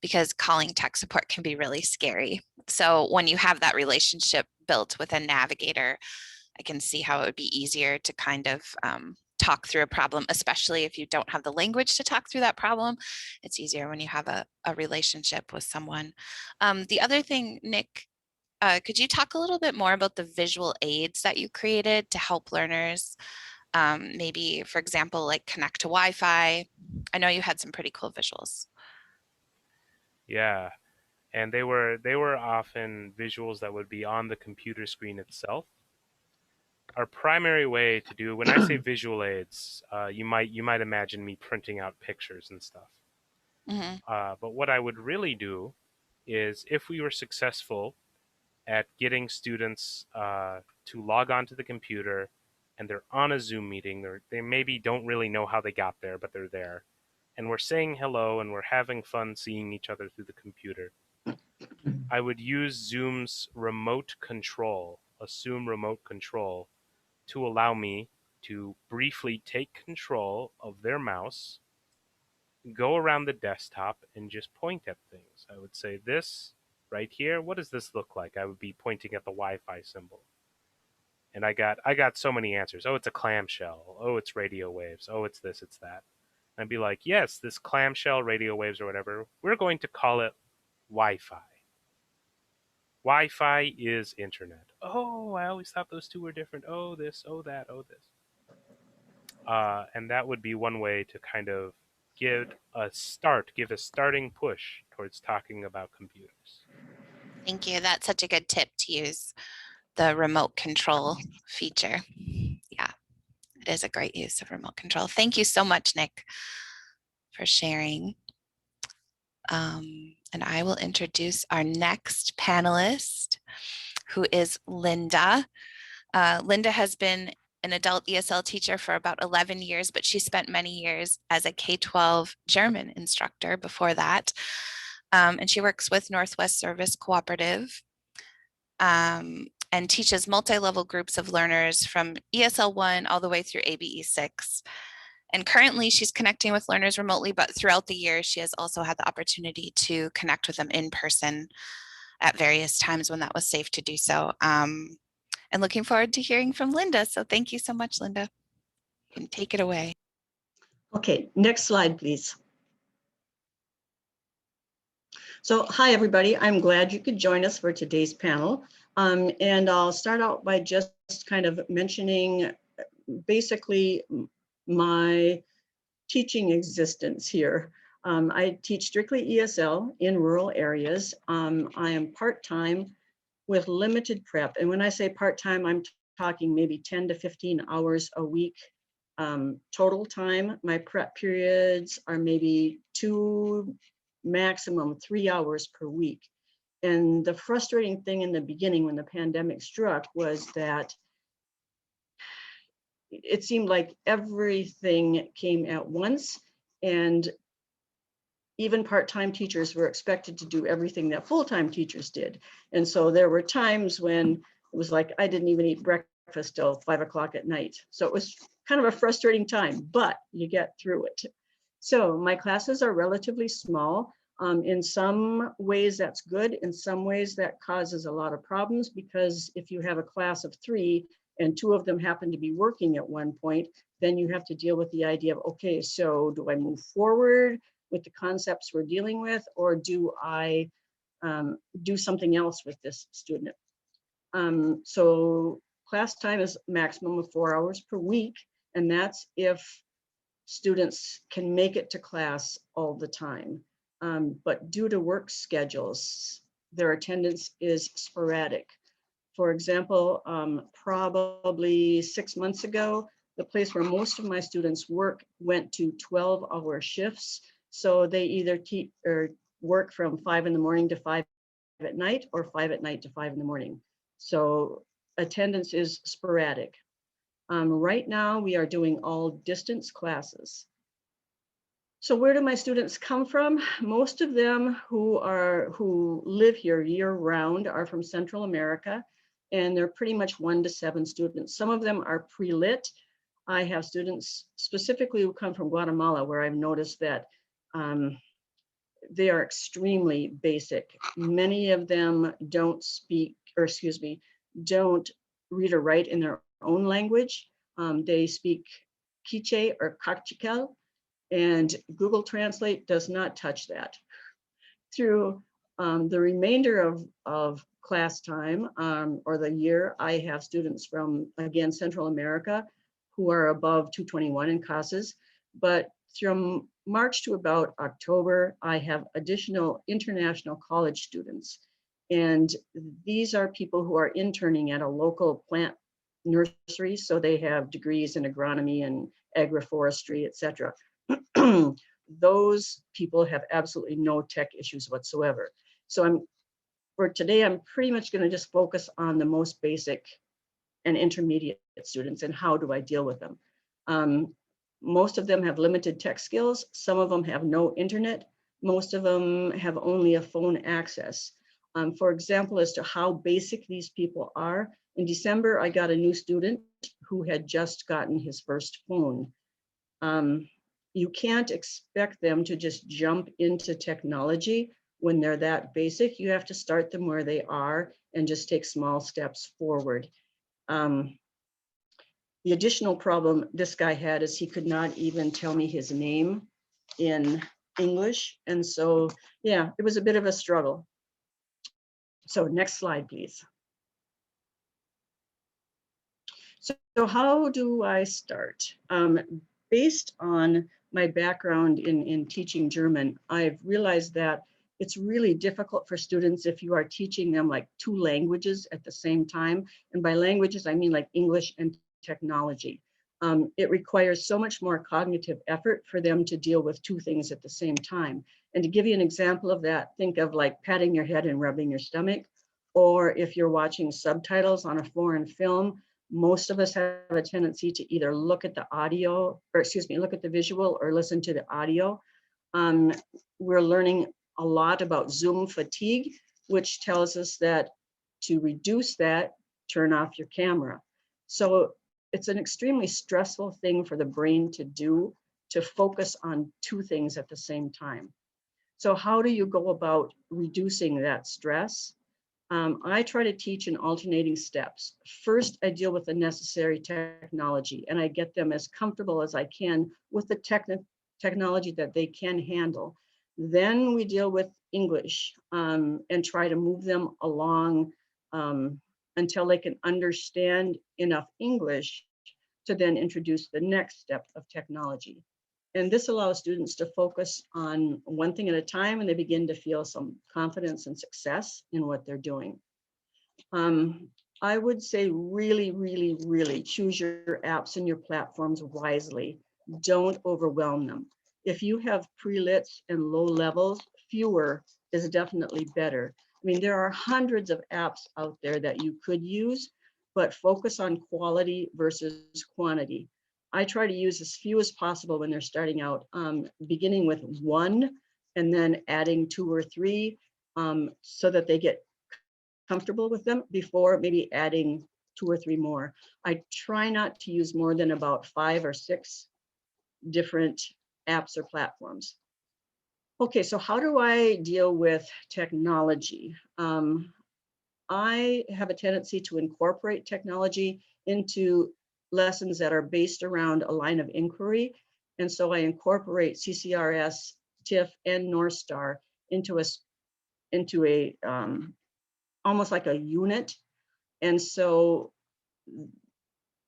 because calling tech support can be really scary. So when you have that relationship built with a navigator, I can see how it would be easier to kind of talk through a problem, especially if you don't have the language to talk through that problem. It's easier when you have a relationship with someone. The other thing, Nick, could you talk a little bit more about the visual aids that you created to help learners? Maybe, for example, like connect to Wi-Fi. I know you had some pretty cool visuals. Yeah, and they were often visuals that would be on the computer screen itself. Our primary way to do, when I say visual aids, you might imagine me printing out pictures and stuff. Mm-hmm. But what I would really do is, if we were successful at getting students to log on to the computer and they're on a Zoom meeting, they maybe don't really know how they got there, but they're there, and we're saying hello and we're having fun seeing each other through the computer, I would use Zoom's remote control, assume remote control, to allow me to briefly take control of their mouse, go around the desktop, and just point at things. I would say, this right here, what does this look like? I would be pointing at the Wi-Fi symbol. And I got so many answers. Oh, it's a clamshell. Oh, it's radio waves. Oh, it's this, it's that. And I'd be like, yes, this clamshell, radio waves, or whatever, we're going to call it Wi-Fi. Wi-Fi is internet. Oh, I always thought those two were different. Oh, this, oh, that, oh, this. And that would be one way to kind of give a starting push towards talking about computers. Thank you. That's such a good tip to use the remote control feature. Yeah, it is a great use of remote control. Thank you so much, Nick, for sharing. And I will introduce our next panelist, who is Linda. Linda has been an adult ESL teacher for about 11 years, but she spent many years as a K-12 German instructor before that. And she works with Northwest Service Cooperative and teaches multi-level groups of learners from ESL 1 all the way through ABE 6. And currently she's connecting with learners remotely, but throughout the year, she has also had the opportunity to connect with them in person at various times when that was safe to do so. And looking forward to hearing from Linda. So thank you so much, Linda. You can take it away. Okay, next slide, please. So hi, everybody. I'm glad you could join us for today's panel. And I'll start out by just kind of mentioning basically my teaching existence here. I teach strictly ESL in rural areas. I am part-time with limited prep. And when I say part-time, I'm talking maybe 10 to 15 hours a week Total time, my prep periods are maybe 2, maximum 3 hours per week. And the frustrating thing in the beginning when the pandemic struck was that it seemed like everything came at once, and even part-time teachers were expected to do everything that full-time teachers did. And so there were times when it was like, I didn't even eat breakfast till 5 o'clock at night. So it was kind of a frustrating time, but you get through it. So my classes are relatively small. In some ways that's good. In some ways that causes a lot of problems, because if you have a class of 3 and 2 of them happen to be working at one point, then you have to deal with the idea of, okay, so do I move forward with the concepts we're dealing with, or do I do something else with this student? So class time is maximum of 4 hours per week, and that's if students can make it to class all the time. But due to work schedules, their attendance is sporadic. For example, probably 6 months ago, the place where most of my students work went to 12-hour shifts. So they either teach or work from 5 in the morning to 5 at night, or 5 at night to 5 in the morning. So attendance is sporadic. Right now, we are doing all distance classes. So where do my students come from? Most of them who live here year-round are from Central America, and they're pretty much 1 to 7 students. Some of them are pre-lit. I have students specifically who come from Guatemala, where I've noticed that they are extremely basic. Many of them don't speak, or excuse me, don't read or write in their own language. They speak Quiche or Cachiquel, and Google Translate does not touch that. Through the remainder of class time or the year, I have students from, again, Central America who are above 221 in CASAs, but from March to about October, I have additional international college students. And these are people who are interning at a local plant nursery, so they have degrees in agronomy and agroforestry, etc. Those people have absolutely no tech issues whatsoever. So for today, I'm pretty much going to just focus on the most basic and intermediate students and how do I deal with them. Most of them have limited tech skills. Some of them have no internet. Most of them have only a phone access. For example, as to how basic these people are, in December, I got a new student who had just gotten his first phone. You can't expect them to just jump into technology when they're that basic. You have to start them where they are and just take small steps forward. The additional problem this guy had is he could not even tell me his name in English. And so, yeah, it was a bit of a struggle. So next slide, please. So how do I start? Based on my background in teaching German, I've realized that it's really difficult for students if you are teaching them like 2 languages at the same time. And by languages, I mean like English and technology. It requires so much more cognitive effort for them to deal with 2 things at the same time. And to give you an example of that, think of like patting your head and rubbing your stomach, or if you're watching subtitles on a foreign film, most of us have a tendency to either look at the audio, or excuse me, look at the visual or listen to the audio. We're learning a lot about Zoom fatigue, which tells us that to reduce that, turn off your camera. So it's an extremely stressful thing for the brain to do, to focus on 2 things at the same time. So how do you go about reducing that stress? I try to teach in alternating steps. First, I deal with the necessary technology and I get them as comfortable as I can with the technology that they can handle. Then we deal with English and try to move them along until they can understand enough English to then introduce the next step of technology. And this allows students to focus on 1 thing at a time, and they begin to feel some confidence and success in what they're doing. I would say really, really, really choose your apps and your platforms wisely. Don't overwhelm them. If you have pre-lits and low levels, fewer is definitely better. I mean, there are hundreds of apps out there that you could use, but focus on quality versus quantity. I try to use as few as possible when they're starting out, beginning with one and then adding two or three, so that they get comfortable with them before maybe adding two or three more. I try not to use more than about 5 or 6 different apps or platforms. Okay, so how do I deal with technology? I have a tendency to incorporate technology into lessons that are based around a line of inquiry. And so I incorporate CCRS, TIFF, and Northstar into a almost like a unit. And so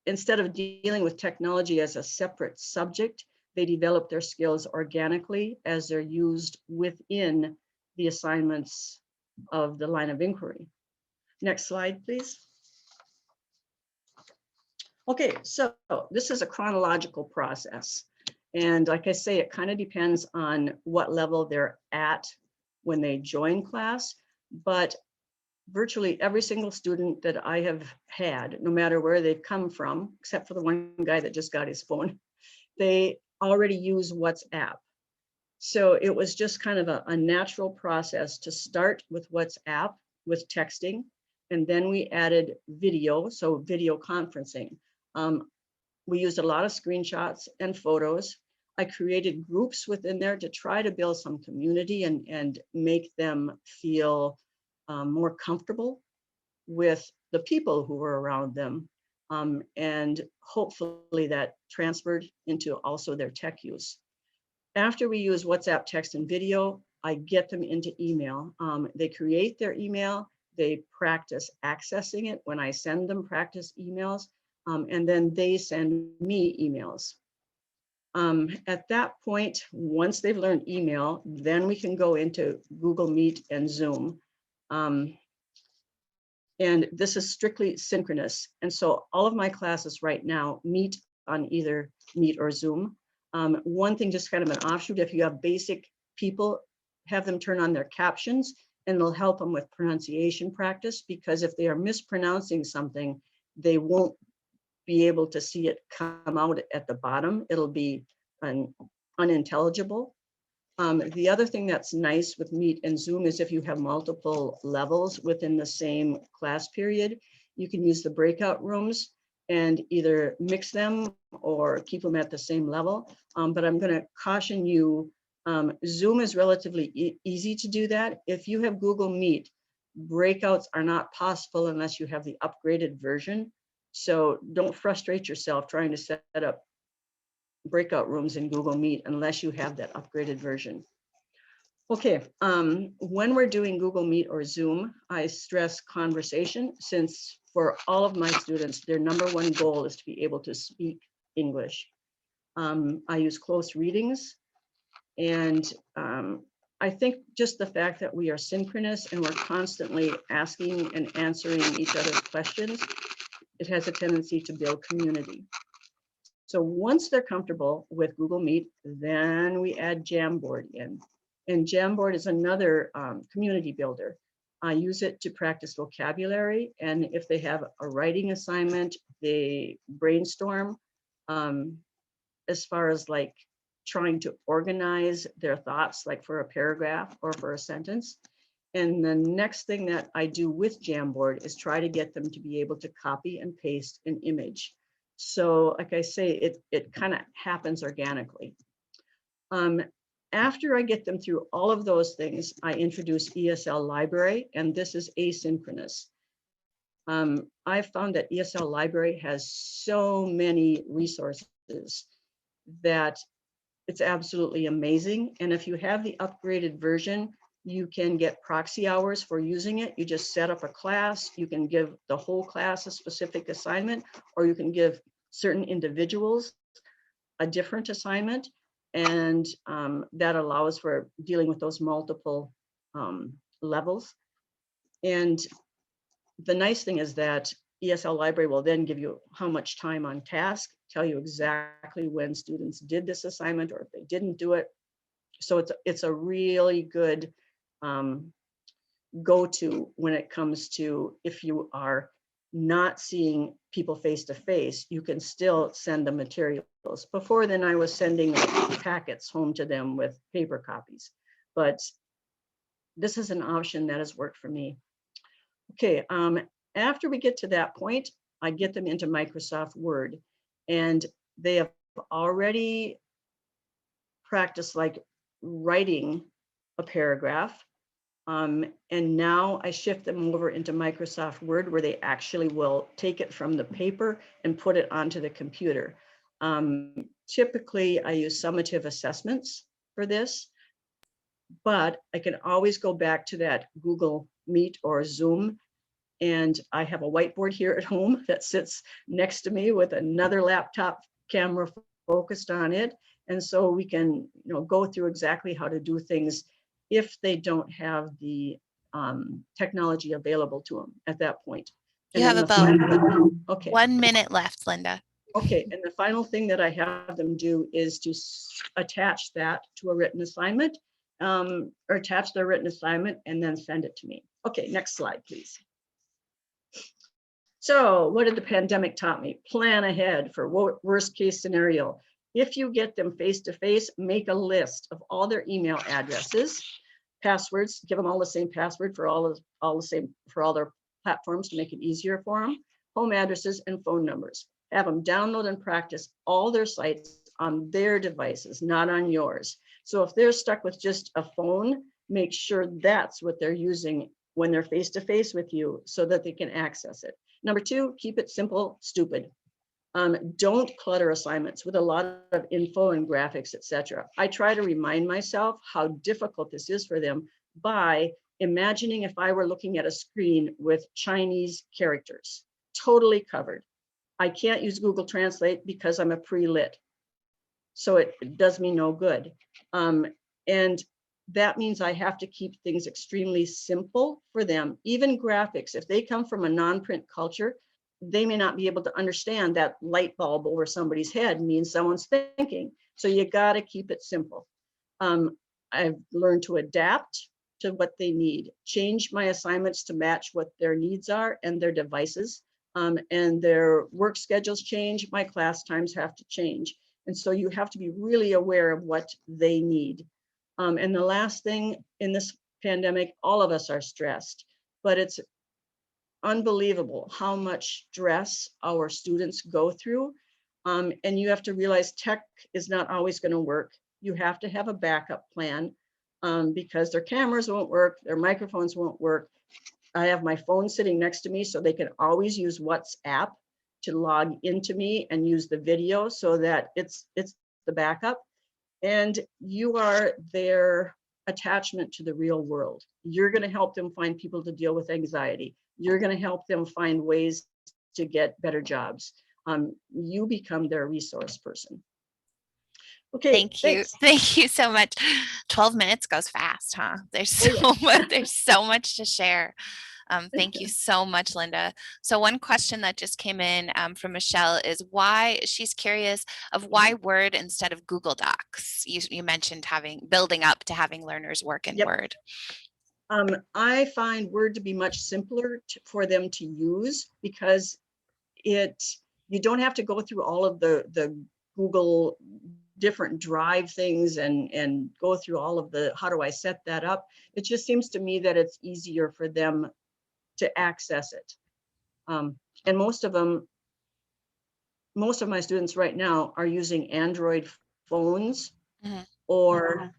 instead of dealing with technology as a separate subject, they develop their skills organically as they're used within the assignments of the line of inquiry. Next slide, please. Okay, so this is a chronological process. And like I say, it kind of depends on what level they're at when they join class, but virtually every single student that I have had, no matter where they've come from, except for the one guy that just got his phone, they already use WhatsApp. So it was just kind of a natural process to start with WhatsApp, with texting, and then we added video, so video conferencing. We used a lot of screenshots and photos. I created groups within there to try to build some community and make them feel more comfortable with the people who were around them. And hopefully that transferred into also their tech use. After we use WhatsApp text and video, I get them into email. They create their email, they practice accessing it when I send them practice emails, and then they send me emails. At that point, once they've learned email, then we can go into Google Meet and Zoom. And this is strictly synchronous. And so all of my classes right now meet on either Meet or Zoom. One thing, just kind of an offshoot, if you have basic people, have them turn on their captions and it'll help them with pronunciation practice, because if they are mispronouncing something, they won't be able to see it come out at the bottom. It'll be unintelligible. The other thing that's nice with Meet and Zoom is if you have multiple levels within the same class period, you can use the breakout rooms and either mix them or keep them at the same level. But I'm going to caution you, Zoom is relatively easy to do that. If you have Google Meet, breakouts are not possible unless you have the upgraded version. So don't frustrate yourself trying to set up breakout rooms in Google Meet unless you have that upgraded version. Okay, when we're doing Google Meet or Zoom, I stress conversation, since for all of my students, their #1 goal is to be able to speak English. I use close readings, and I think just the fact that we are synchronous and we're constantly asking and answering each other's questions, it has a tendency to build community. So once they're comfortable with Google Meet, then we add Jamboard in. And Jamboard is another community builder. I use it to practice vocabulary. And if they have a writing assignment, they brainstorm as far as like trying to organize their thoughts, like for a paragraph or for a sentence. And the next thing that I do with Jamboard is try to get them to be able to copy and paste an image. So like I say, it kind of happens organically. After I get them through all of those things, I introduce Esl Library, and this is asynchronous. I've found that Esl Library has so many resources that it's absolutely amazing. And if you have the upgraded version, you can get proxy hours for using it. You just set up a class. You can give the whole class a specific assignment, or you can give certain individuals a different assignment. And that allows for dealing with those multiple levels. And the nice thing is that Esl Library will then give you how much time on task, tell you exactly when students did this assignment or if they didn't do it. So it's a really good go-to when it comes to if you are not seeing people face to face, you can still send the materials. Before then, I was sending packets home to them with paper copies, but this is an option that has worked for me. Okay, after we get to that point, I get them into Microsoft Word, and they have already practiced like writing a paragraph. And now I shift them over into Microsoft Word, where they actually will take it from the paper and put it onto the computer. Typically, I use summative assessments for this, but I can always go back to that Google Meet or Zoom. And I have a whiteboard here at home that sits next to me with another laptop camera focused on it. And so we can, go through exactly how to do things if they don't have the technology available to them at that point. You have about okay. 1 minute left, Linda. Okay, and the final thing that I have them do is to attach that to a written assignment, or attach their written assignment and then send it to me. Okay, next slide, please. So what did the pandemic taught me? Plan ahead for worst case scenario. If you get them face to face, make a list of all their email addresses, passwords, give them all the same password for all the same for all their platforms to make it easier for them, home addresses and phone numbers. Have them download and practice all their sites on their devices, not on yours. So if they're stuck with just a phone, make sure that's what they're using when they're face to face with you so that they can access it. Number two, keep it simple, stupid. Don't clutter assignments with a lot of info and graphics, etc. I try to remind myself how difficult this is for them by imagining if I were looking at a screen with Chinese characters, totally covered. I can't use Google Translate because I'm a pre-lit, so it does me no good. And that means I have to keep things extremely simple for them. Even graphics, if they come from a non-print culture, they may not be able to understand that light bulb over somebody's head means someone's thinking. So you got to keep it simple. I've learned to adapt to what they need, change my assignments to match what their needs are and their devices, and their work schedules change, my class times have to change. And so you have to be really aware of what they need. And the last thing, in this pandemic, all of us are stressed, but it's unbelievable how much stress our students go through. And you have to realize tech is not always going to work. You have to have a backup plan because their cameras won't work, their microphones won't work. I have my phone sitting next to me so they can always use WhatsApp to log into me and use the video so that it's the backup. And you are their attachment to the real world. You're going to help them find people to deal with anxiety. You're going to help them find ways to get better jobs. You become their resource person. Okay, thank you. thanks. Thank you so much. 12 minutes goes fast, huh? There's there's so much to share. Thank you so much, Linda. So one question that just came in from Michelle is why, she's curious of why Word instead of Google Docs. You mentioned building up to having learners work in Word. I find Word to be much simpler for them to use because you don't have to go through all of the Google different drive things and go through all of the, how do I set that up? It just seems to me that it's easier for them to access it. And most of my students right now are using Android phones or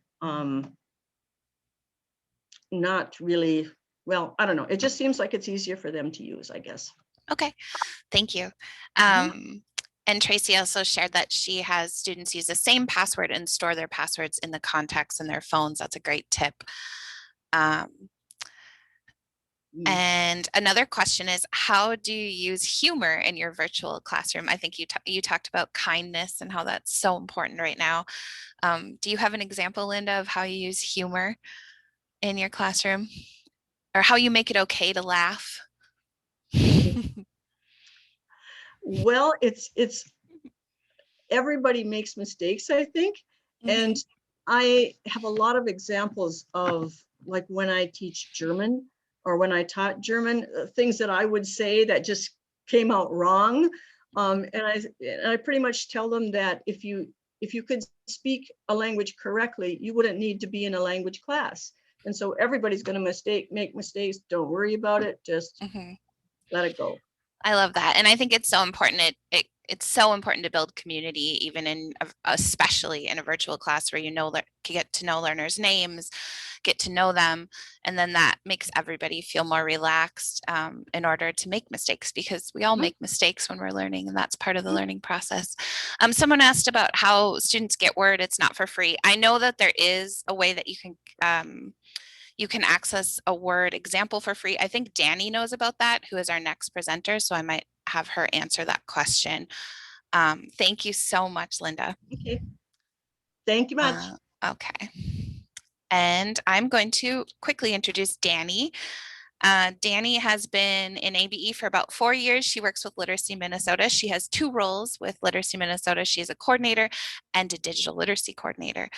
not really, well, I don't know. It just seems like it's easier for them to use, I guess. Okay, thank you. And Tracy also shared that she has students use the same password and store their passwords in the contacts in their phones. That's a great tip. And another question is, how do you use humor in your virtual classroom? I think you talked about kindness and how that's so important right now. Do you have an example, Linda, of how you use humor in your classroom, or how you make it okay to laugh? Well, it's everybody makes mistakes, I think. And I have a lot of examples of, like, when I teach German or when I taught German, things that I would say that just came out wrong. And I pretty much tell them that if you could speak a language correctly, you wouldn't need to be in a language class. And so everybody's going to make mistakes. Don't worry about it. Just let it go. I love that. And I think it's so important. It's so important to build community, even especially in a virtual class where get to know learners' names, get to know them. And then that makes everybody feel more relaxed in order to make mistakes, because we all make mistakes when we're learning, and that's part of the learning process. Someone asked about how students get Word. It's not for free. I know that there is a way that you can access a Word example for free. I think Danny knows about that, who is our next presenter. So I might have her answer that question. Thank you so much, Linda. Okay. Thank you much. Okay. And I'm going to quickly introduce Danny. Danny has been in ABE for about 4 years. She works with Literacy Minnesota. She has 2 roles with Literacy Minnesota. She is a coordinator and a digital literacy coordinator,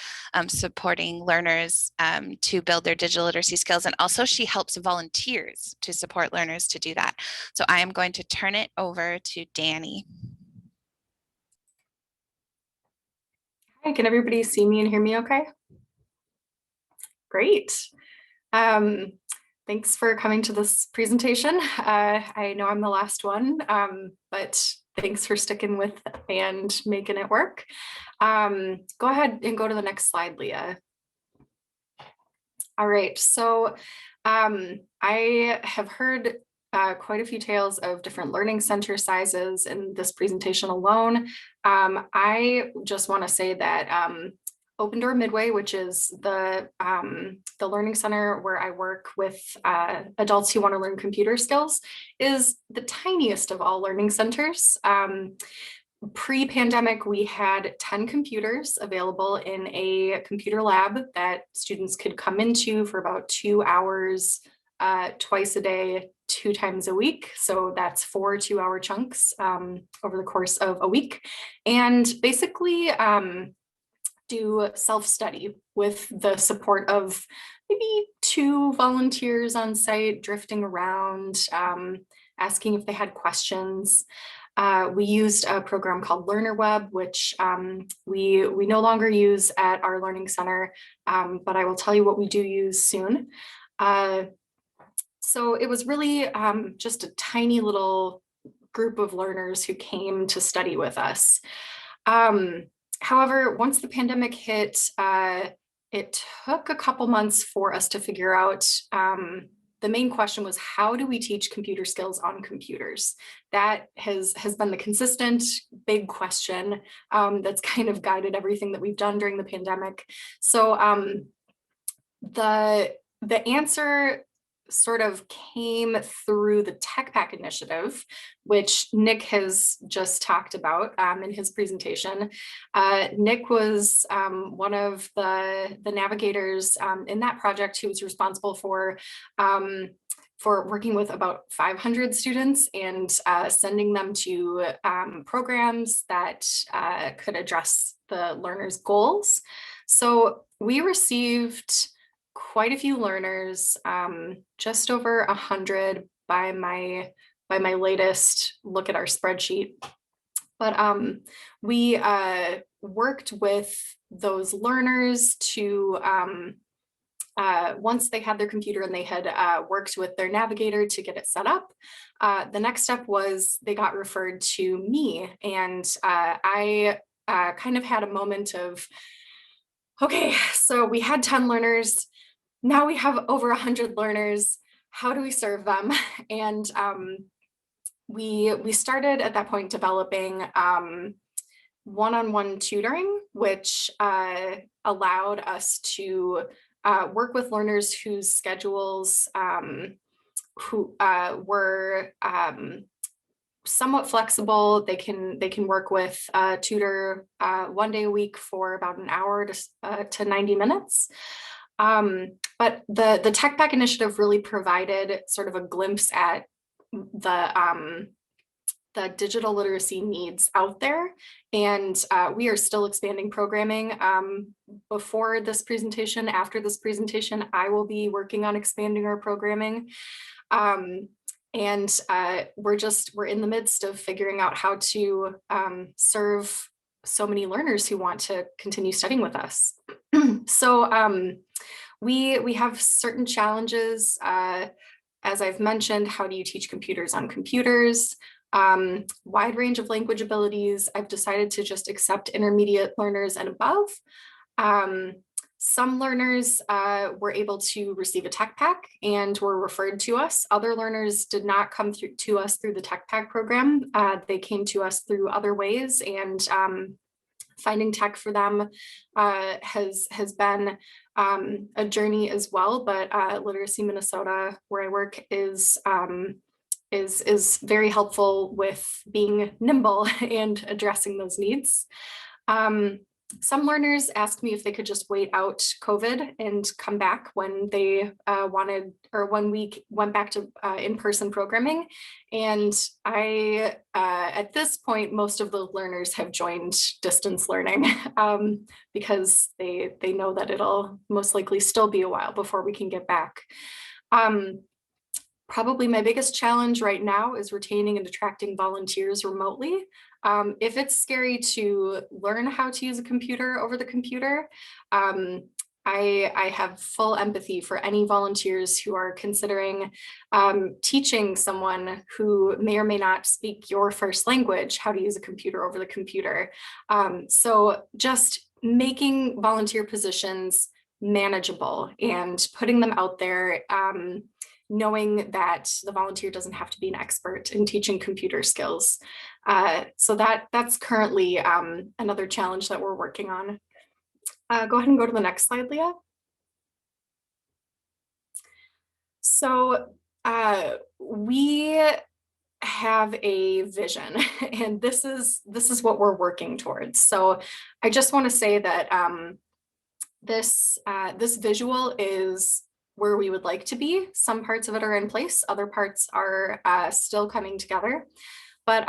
supporting learners to build their digital literacy skills. And also she helps volunteers to support learners to do that. So I am going to turn it over to Danny. Hi, can everybody see me and hear me okay? Great. Thanks for coming to this presentation. I know I'm the last one, but thanks for sticking with and making it work. Go ahead and go to the next slide, Leah. All right, so I have heard quite a few tales of different learning center sizes in this presentation alone. I just want to say that Open Door Midway, which is the learning center where I work with adults who want to learn computer skills, is the tiniest of all learning centers. Pre-pandemic, we had 10 computers available in a computer lab that students could come into for about 2 hours twice a day, 2 times a week. So that's 4 2-hour chunks over the course of a week. And basically, do self-study with the support of maybe 2 volunteers on site drifting around, asking if they had questions. We used a program called LearnerWeb, which we no longer use at our learning center, but I will tell you what we do use soon. So it was really just a tiny little group of learners who came to study with us. However, once the pandemic hit, it took a couple months for us to figure out. The main question was, how do we teach computer skills on computers? That has been the consistent big question that's kind of guided everything that we've done during the pandemic. So the answer sort of came through the Tech Pack initiative, which Nick has just talked about in his presentation. Nick was one of the navigators in that project who was responsible for working with about 500 students and sending them to programs that could address the learners' goals. So we received quite a few learners, just over 100 by my latest look at our spreadsheet. But we worked with those learners to, once they had their computer and they had worked with their navigator to get it set up, the next step was they got referred to me. And I kind of had a moment of, okay, so we had 10 learners. Now we have over 100 learners. How do we serve them? And we started at that point developing one-on-one tutoring, which allowed us to work with learners whose schedules who were somewhat flexible. They can work with a tutor 1 day a week for about an hour to 90 minutes. But the Tech Pack initiative really provided sort of a glimpse at the the digital literacy needs out there. And we are still expanding programming. Before this presentation, after this presentation, I will be working on expanding our programming. And we're in the midst of figuring out how to serve so many learners who want to continue studying with us. So we have certain challenges. As I've mentioned, how do you teach computers on computers? Wide range of language abilities. I've decided to just accept intermediate learners and above. Some learners were able to receive a tech pack and were referred to us. Other learners did not come to us through the tech pack program. They came to us through other ways, and finding tech for them has been a journey as well. But Literacy Minnesota, where I work, is very helpful with being nimble and addressing those needs. Some learners asked me if they could just wait out COVID and come back when they wanted, or when we went back to in-person programming. And at this point, most of the learners have joined distance learning because they know that it'll most likely still be a while before we can get back. Probably my biggest challenge right now is retaining and attracting volunteers remotely. If it's scary to learn how to use a computer over the computer, I have full empathy for any volunteers who are considering teaching someone who may or may not speak your first language how to use a computer over the computer. So just making volunteer positions manageable and putting them out there, knowing that the volunteer doesn't have to be an expert in teaching computer skills. So that's currently another challenge that we're working on. Go ahead and go to the next slide, Leah. So we have a vision, and this is what we're working towards. So I just want to say that this visual is where we would like to be. Some parts of it are in place, other parts are still coming together. But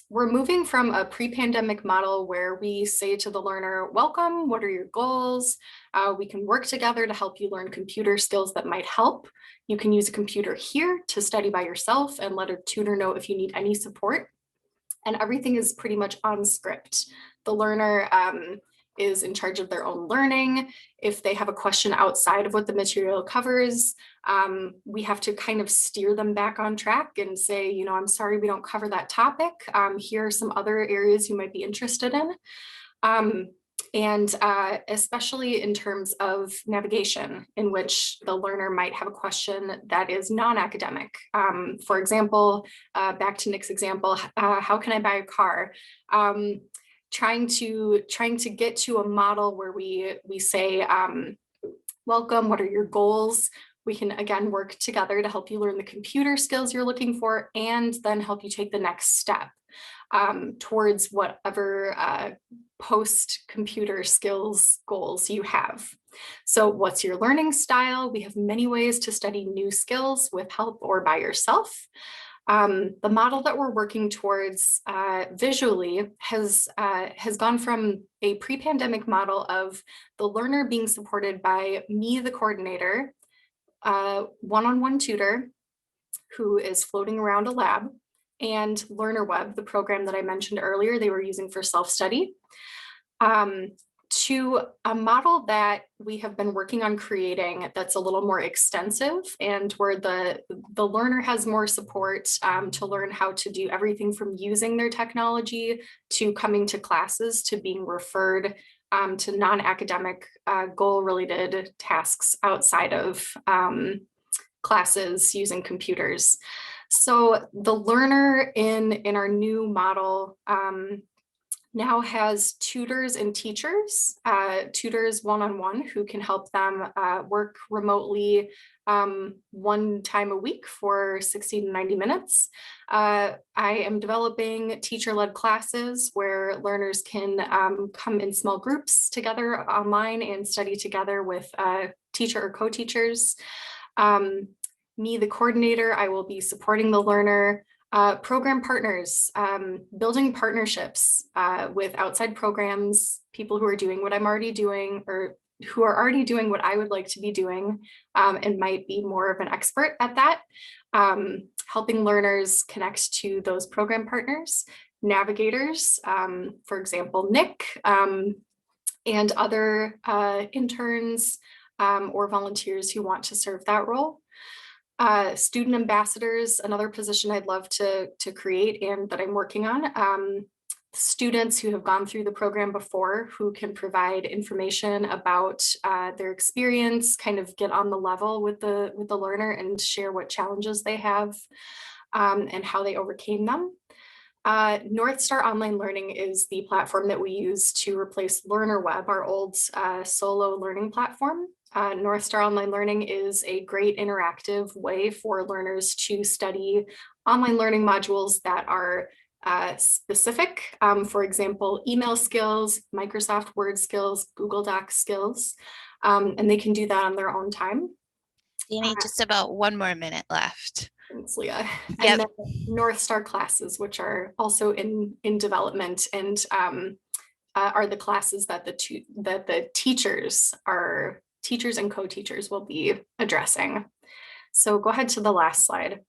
we're moving from a pre-pandemic model where we say to the learner, welcome, what are your goals? We can work together to help you learn computer skills that might help. You can use a computer here to study by yourself and let a tutor know if you need any support. And everything is pretty much on script. The learner is in charge of their own learning. If they have a question outside of what the material covers, we have to kind of steer them back on track and say, you know, I'm sorry, we don't cover that topic. Here are some other areas you might be interested in. And especially in terms of navigation, in which the learner might have a question that is non-academic. For example, back to Nick's example, how can I buy a car? Trying to get to a model where we say, welcome, what are your goals? We can again work together to help you learn the computer skills you're looking for, and then help you take the next step towards whatever post-computer skills goals you have. So what's your learning style? We have many ways to study new skills with help or by yourself. The model that we're working towards visually has gone from a pre-pandemic model of the learner being supported by me, the coordinator, one-on-one tutor who is floating around a lab, and LearnerWeb, the program that I mentioned earlier they were using for self-study, to a model that we have been working on creating that's a little more extensive, and where the learner has more support to learn how to do everything from using their technology to coming to classes to being referred to non-academic goal-related tasks outside of classes using computers. So the learner in our new model now has tutors and teachers, tutors one-on-one who can help them work remotely 1 time a week for 60 to 90 minutes. I am developing teacher-led classes where learners can come in small groups together online and study together with teacher or co-teachers. Me, the coordinator, I will be supporting the learner Program partners, building partnerships with outside programs, people who are doing what I'm already doing or who are already doing what I would like to be doing and might be more of an expert at that. Helping learners connect to those program partners, navigators, for example, Nick, and other interns or volunteers who want to serve that role. Student ambassadors, another position I'd love to create and that I'm working on. Students who have gone through the program before who can provide information about their experience, kind of get on the level with the learner and share what challenges they have and how they overcame them. Northstar Online Learning is the platform that we use to replace LearnerWeb, our old solo learning platform. Northstar Online Learning is a great interactive way for learners to study online learning modules that are specific. For example, email skills, Microsoft Word skills, Google Docs skills, and they can do that on their own time. Danny, just about 1 more minute left. Thanks, Leah. Yep. And then Northstar classes, which are also in development and are the classes that the teachers and co-teachers will be addressing. So go ahead to the last slide.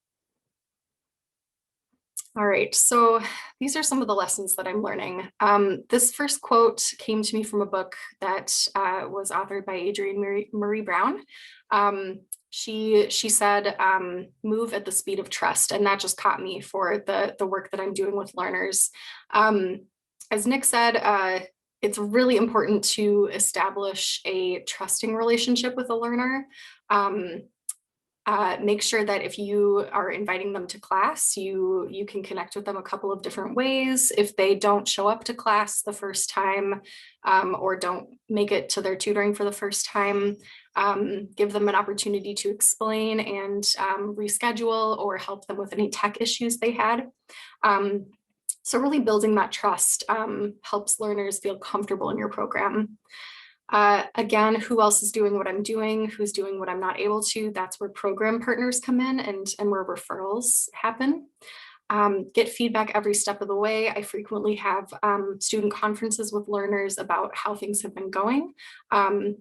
All right, so these are some of the lessons that I'm learning. This first quote came to me from a book that was authored by Adrienne Marie Brown. She said, move at the speed of trust, and that just caught me for the work that I'm doing with learners. As Nick said, it's really important to establish a trusting relationship with a learner. Make sure that if you are inviting them to class, you can connect with them a couple of different ways. If they don't show up to class the first time or don't make it to their tutoring for the first time, give them an opportunity to explain and reschedule or help them with any tech issues they had. So really building that trust helps learners feel comfortable in your program. Again, who else is doing what I'm doing? Who's doing what I'm not able to? That's where program partners come in and where referrals happen. Get feedback every step of the way. I frequently have student conferences with learners about how things have been going,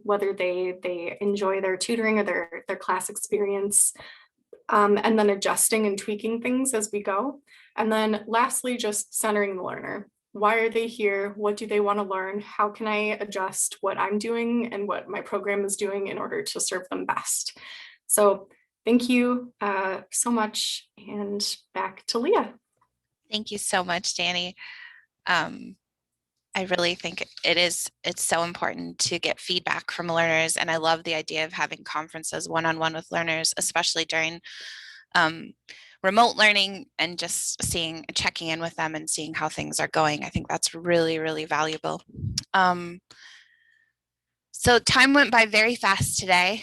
whether they enjoy their tutoring or their class experience, and then adjusting and tweaking things as we go. And then lastly, just centering the learner. Why are they here? What do they want to learn? How can I adjust what I'm doing and what my program is doing in order to serve them best? So thank you so much, and back to Leah. Thank you so much, Danny. I really think it's so important to get feedback from learners, and I love the idea of having conferences one-on-one with learners, especially during remote learning, and just checking in with them and seeing how things are going. I think that's really, really valuable. So time went by very fast today.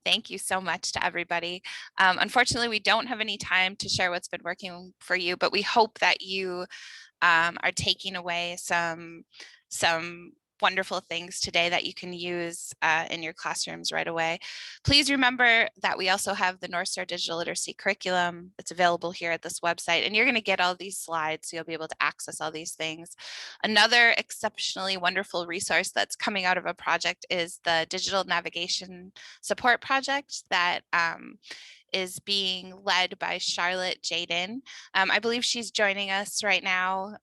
Thank you so much to everybody. Unfortunately, we don't have any time to share what's been working for you, but we hope that you are taking away some wonderful things today that you can use in your classrooms right away. Please remember that we also have the Northstar Digital Literacy Curriculum that's available here at this website, and you're going to get all these slides, so you'll be able to access all these things. Another exceptionally wonderful resource that's coming out of a project is the Digital Navigation Support Project that is being led by Charlotte Jaden. I believe she's joining us right now.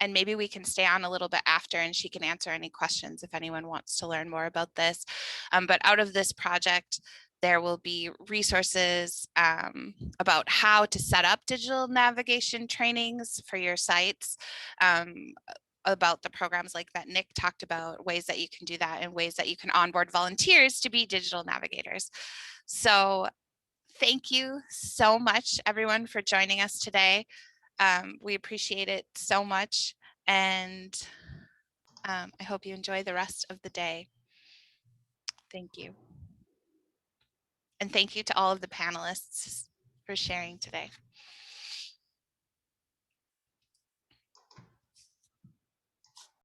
And maybe we can stay on a little bit after and she can answer any questions if anyone wants to learn more about this. But out of this project, there will be resources about how to set up digital navigation trainings for your sites, about the programs like that Nick talked about, ways that you can do that and ways that you can onboard volunteers to be digital navigators. So thank you so much, everyone, for joining us today. We appreciate it so much, and I hope you enjoy the rest of the day. Thank you. And thank you to all of the panelists for sharing today.